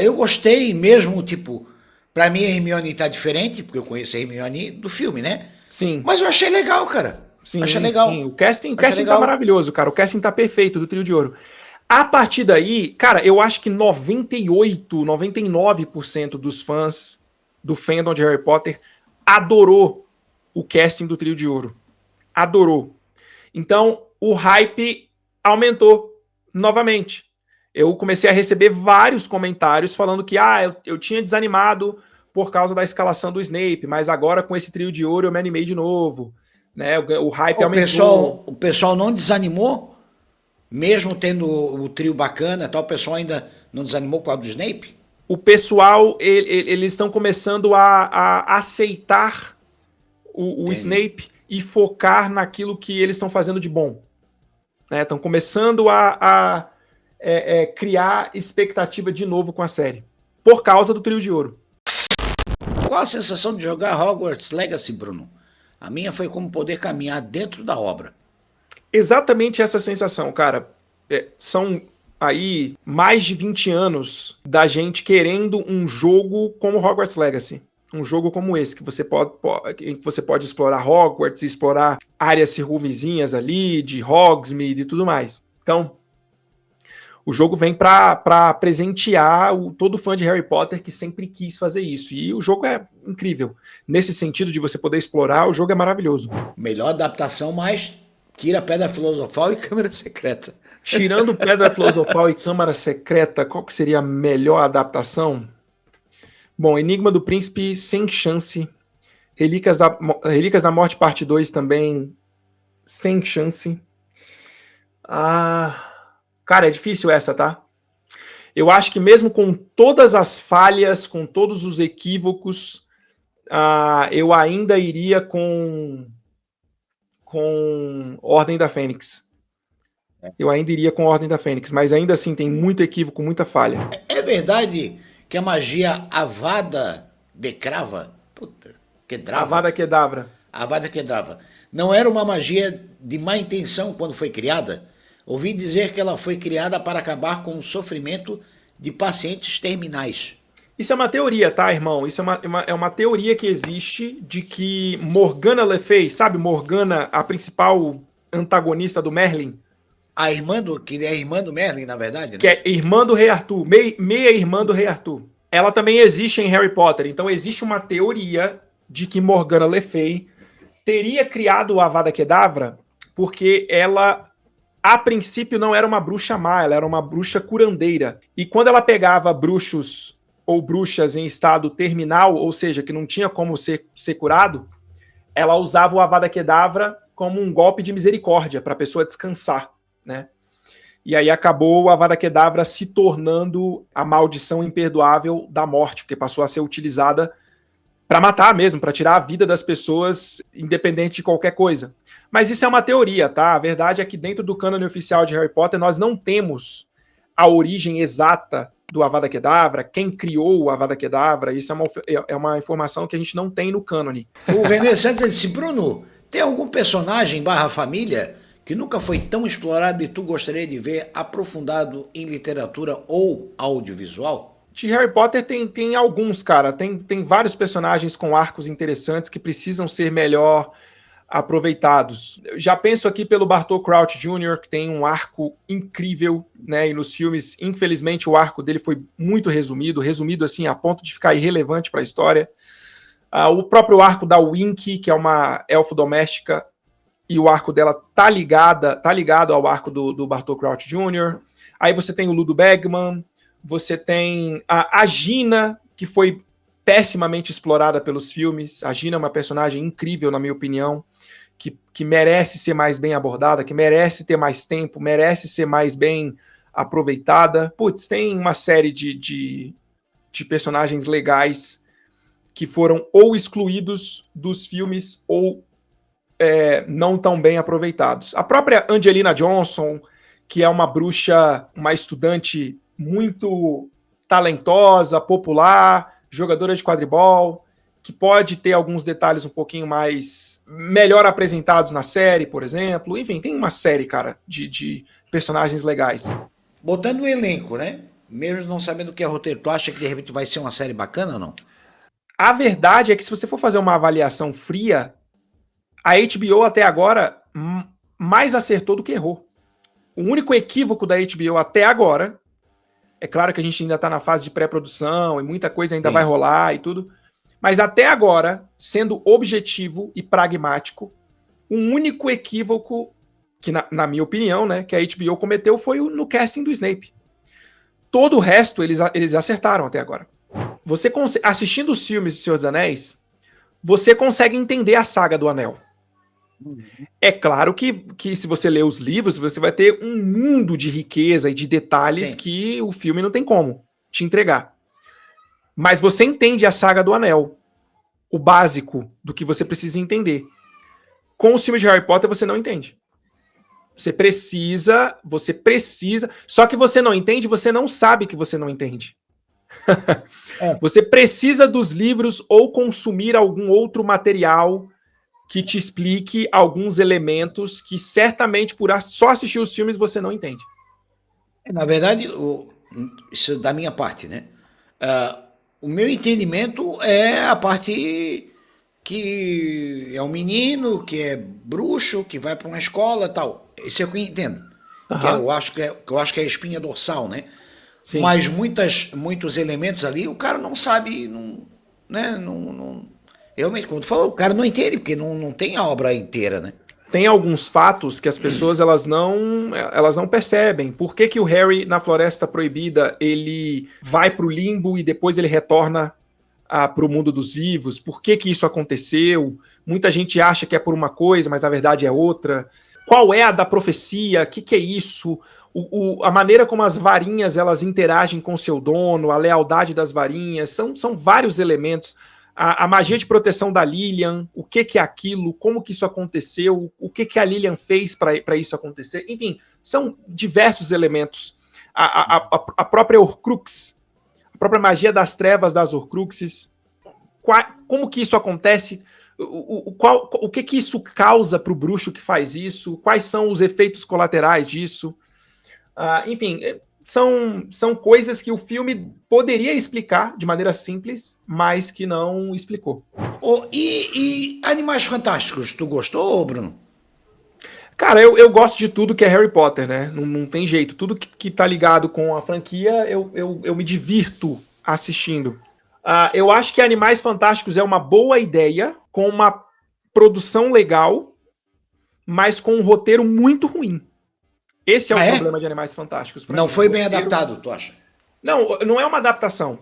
Eu gostei mesmo, tipo, pra mim a Hermione tá diferente, porque eu conheço a Hermione do filme, né? Sim. Mas eu achei legal, cara. Sim, achei legal. Sim. O casting tá maravilhoso, cara. O casting tá perfeito do Trio de Ouro. A partir daí, cara, eu acho que 98, 99% dos fãs do fandom de Harry Potter adorou o casting do Trio de Ouro. Adorou. Então, o hype aumentou novamente. Eu comecei a receber vários comentários falando que eu tinha desanimado por causa da escalação do Snape, mas agora com esse Trio de Ouro eu me animei de novo. Né? O hype aumentou. O pessoal não desanimou? Mesmo tendo o trio bacana, tal, o pessoal ainda não desanimou com a do Snape? O pessoal, eles estão começando a aceitar o Snape e focar naquilo que eles estão fazendo de bom. Estão começando a criar expectativa de novo com a série. Por causa do Trio de Ouro. Qual a sensação de jogar Hogwarts Legacy, Bruno? A minha foi como poder caminhar dentro da obra. Exatamente essa sensação, cara. São aí mais de 20 anos da gente querendo um jogo como Hogwarts Legacy. Um jogo como esse, que você pode explorar Hogwarts, explorar áreas circunvizinhas ali, de Hogsmeade e tudo mais. Então, o jogo vem para presentear todo fã de Harry Potter que sempre quis fazer isso. E o jogo é incrível. Nesse sentido de você poder explorar, o jogo é maravilhoso. Melhor adaptação, mas tira Pedra Filosofal e Câmara Secreta. Tirando Pedra Filosofal e Câmara Secreta, qual que seria a melhor adaptação? Bom, Enigma do Príncipe, sem chance. Relíquias da Morte, parte 2 também, sem chance. Cara, é difícil essa, tá? Eu acho que mesmo com todas as falhas, com todos os equívocos, eu ainda iria com Ordem da Fênix. Eu ainda iria com Ordem da Fênix, mas ainda assim tem muito equívoco, muita falha. É verdade que a magia Avada Kedavra, Avada Kedavra. Avada Kedavra, não era uma magia de má intenção quando foi criada? Ouvi dizer que ela foi criada para acabar com o sofrimento de pacientes terminais. Isso é uma teoria, tá, irmão? Isso é uma teoria que existe de que Morgana Le Fay, sabe Morgana, a principal antagonista do Merlin? Que é a irmã do Merlin, na verdade, né? Que é irmã do Rei Arthur, meia irmã do Rei Arthur. Ela também existe em Harry Potter. Então existe uma teoria de que Morgana Le Fay teria criado o Avada Kedavra porque ela, a princípio, não era uma bruxa má, ela era uma bruxa curandeira. E quando ela pegava bruxos ou bruxas em estado terminal, ou seja, que não tinha como ser curado, ela usava o Avada Kedavra como um golpe de misericórdia para a pessoa descansar, né? E aí acabou o Avada Kedavra se tornando a maldição imperdoável da morte, porque passou a ser utilizada para matar mesmo, para tirar a vida das pessoas, independente de qualquer coisa. Mas isso é uma teoria, tá? A verdade é que dentro do cânone oficial de Harry Potter nós não temos a origem exata do Avada Kedavra, quem criou o Avada Kedavra. Isso é uma informação que a gente não tem no cânone. O René Santos disse, Bruno, tem algum personagem / família que nunca foi tão explorado e tu gostaria de ver aprofundado em literatura ou audiovisual? De Harry Potter tem alguns, cara. Tem vários personagens com arcos interessantes que precisam ser melhor aproveitados. Eu já penso aqui pelo Bartol Crouch Jr., que tem um arco incrível, né? E nos filmes, infelizmente, o arco dele foi muito resumido assim, a ponto de ficar irrelevante para a história. O próprio arco da Winky, que é uma elfo doméstica e o arco dela tá ligado ao arco do Bartol Crouch Jr. Aí você tem o Ludo Bagman, você tem a Gina, que foi pessimamente explorada pelos filmes. A Gina é uma personagem incrível, na minha opinião, que merece ser mais bem abordada, que merece ter mais tempo, merece ser mais bem aproveitada. Putz, tem uma série de personagens legais que foram ou excluídos dos filmes ou não tão bem aproveitados. A própria Angelina Johnson, que é uma bruxa, uma estudante muito talentosa, popular, jogadora de quadribol, que pode ter alguns detalhes um pouquinho mais melhor apresentados na série, por exemplo. Enfim, tem uma série, cara, de personagens legais. Botando o elenco, né? Mesmo não sabendo o que é roteiro, tu acha que de repente vai ser uma série bacana ou não? A verdade é que se você for fazer uma avaliação fria, a HBO até agora mais acertou do que errou. O único equívoco da HBO até agora, é claro que a gente ainda está na fase de pré-produção e muita coisa ainda vai rolar e tudo, mas até agora, sendo objetivo e pragmático, o único equívoco que, na minha opinião, né, que a HBO cometeu foi no casting do Snape. Todo o resto eles acertaram até agora. Você assistindo os filmes do Senhor dos Anéis, você consegue entender a saga do Anel. É claro que se você ler os livros, você vai ter um mundo de riqueza e de detalhes que o filme não tem como te entregar. Mas você entende a saga do Anel, o básico do que você precisa entender. Com os filmes de Harry Potter você não entende. Você precisa, só que você não entende, você não sabe que você não entende. Você precisa dos livros ou consumir algum outro material que te explique alguns elementos que certamente por só assistir os filmes você não entende. Na verdade, isso da minha parte, né? O meu entendimento é a parte que é um menino, que é bruxo, que vai para uma escola e tal. Isso é o que eu entendo. Que eu acho que é a espinha dorsal, né? Sim. Mas muitos elementos ali o cara não sabe, né? Realmente, como tu falou, o cara não entende, porque não tem a obra inteira, né? Tem alguns fatos que as pessoas elas não percebem. Por que o Harry, na Floresta Proibida, ele vai pro limbo e depois ele retorna pro mundo dos vivos? Por que isso aconteceu? Muita gente acha que é por uma coisa, mas na verdade é outra. Qual é a da profecia? O que é isso? A maneira como as varinhas elas interagem com seu dono, a lealdade das varinhas, são vários elementos. A magia de proteção da Lilian, o que é aquilo, como que isso aconteceu, o que a Lilian fez para isso acontecer. Enfim, são diversos elementos. A própria Horcrux, a própria magia das trevas das Horcruxes, como que isso acontece, o que isso causa para o bruxo que faz isso, quais são os efeitos colaterais disso. Enfim, são coisas que o filme poderia explicar de maneira simples, mas que não explicou. E Animais Fantásticos, tu gostou, Bruno? Cara, eu gosto de tudo que é Harry Potter, né? Não tem jeito. Tudo que tá ligado com a franquia, eu me divirto assistindo. Eu acho que Animais Fantásticos é uma boa ideia, com uma produção legal, mas com um roteiro muito ruim. Esse é o problema de Animais Fantásticos. Não foi bem adaptado, tu acha? Não é uma adaptação.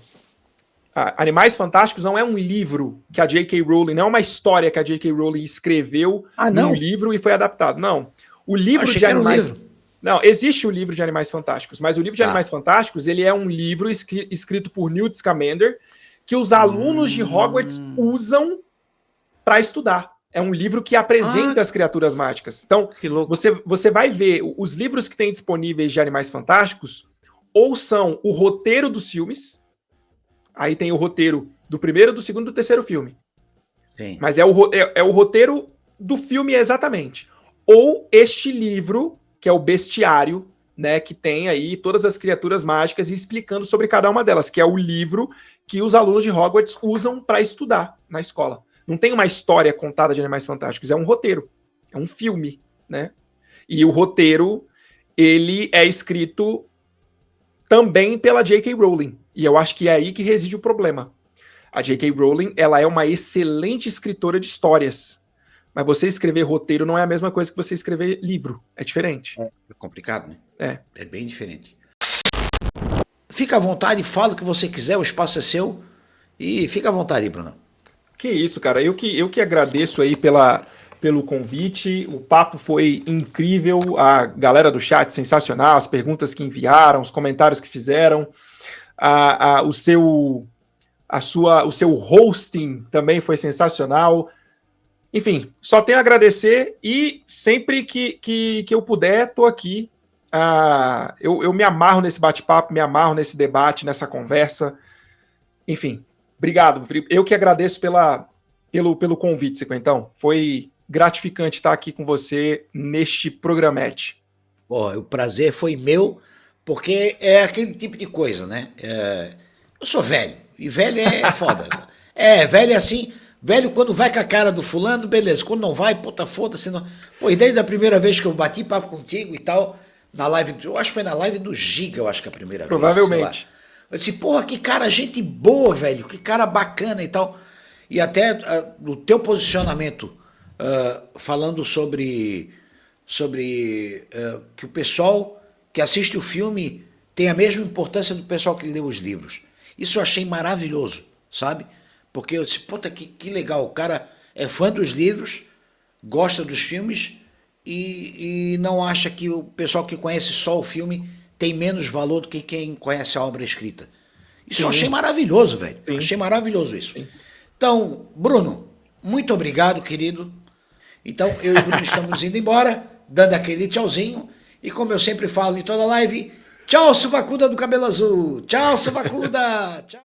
Animais Fantásticos não é um livro que a J.K. Rowling, não é uma história que a J.K. Rowling escreveu num livro e foi adaptado. Não. O livro de Animais... Não, existe o livro de Animais Fantásticos, mas o livro de Animais Fantásticos, ele é um livro escrito por Newt Scamander que os alunos de Hogwarts usam para estudar. É um livro que apresenta as criaturas mágicas. Então, você vai ver os livros que tem disponíveis de Animais Fantásticos, ou são o roteiro dos filmes, aí tem o roteiro do primeiro, do segundo e do terceiro filme. Sim. Mas é o roteiro do filme exatamente. Ou este livro, que é o bestiário, né, que tem aí todas as criaturas mágicas e explicando sobre cada uma delas, que é o livro que os alunos de Hogwarts usam para estudar na escola. Não tem uma história contada de Animais Fantásticos, é um roteiro, é um filme, né? E o roteiro, ele é escrito também pela J.K. Rowling, e eu acho que é aí que reside o problema. A J.K. Rowling, ela é uma excelente escritora de histórias, Mas você escrever roteiro não é a mesma coisa que você escrever livro. É diferente. É complicado, né? É. É bem diferente. Fica à vontade, fala o que você quiser, o espaço é seu. E fica à vontade, Bruno. Que isso, cara. Eu que agradeço aí pelo convite. O papo foi incrível. A galera do chat sensacional, as perguntas que enviaram, os comentários que fizeram. O seu hosting também foi sensacional. Enfim, só tenho a agradecer e sempre que eu puder, estou aqui. Eu me amarro nesse bate-papo, me amarro nesse debate, nessa conversa. Enfim, obrigado. Eu que agradeço pelo convite, Cinquentão. Foi gratificante estar aqui com você neste programete. Bom, o prazer foi meu, porque é aquele tipo de coisa, né? Eu sou velho, e velho é foda. Velho é assim, velho quando vai com a cara do fulano, beleza. Quando não vai, puta, foda-se. Não... Pô, e desde a primeira vez que eu bati papo contigo e tal, na live, eu acho que foi na live do Giga, eu acho que a primeira Provavelmente. vez. Eu disse, porra, que cara, gente boa, velho, que cara bacana e tal. E até no teu posicionamento, falando sobre que o pessoal que assiste o filme tem a mesma importância do pessoal que lê os livros. Isso eu achei maravilhoso, sabe? Porque eu disse, puta, que legal, o cara é fã dos livros, gosta dos filmes e não acha que o pessoal que conhece só o filme tem menos valor do que quem conhece a obra escrita. Isso eu achei maravilhoso, velho. Sim. Achei maravilhoso isso. Sim. Então, Bruno, muito obrigado, querido. Então, eu e o Bruno estamos indo embora, dando aquele tchauzinho. E como eu sempre falo em toda live, tchau, suvacuda do cabelo azul. Tchau, suvacuda. Tchau.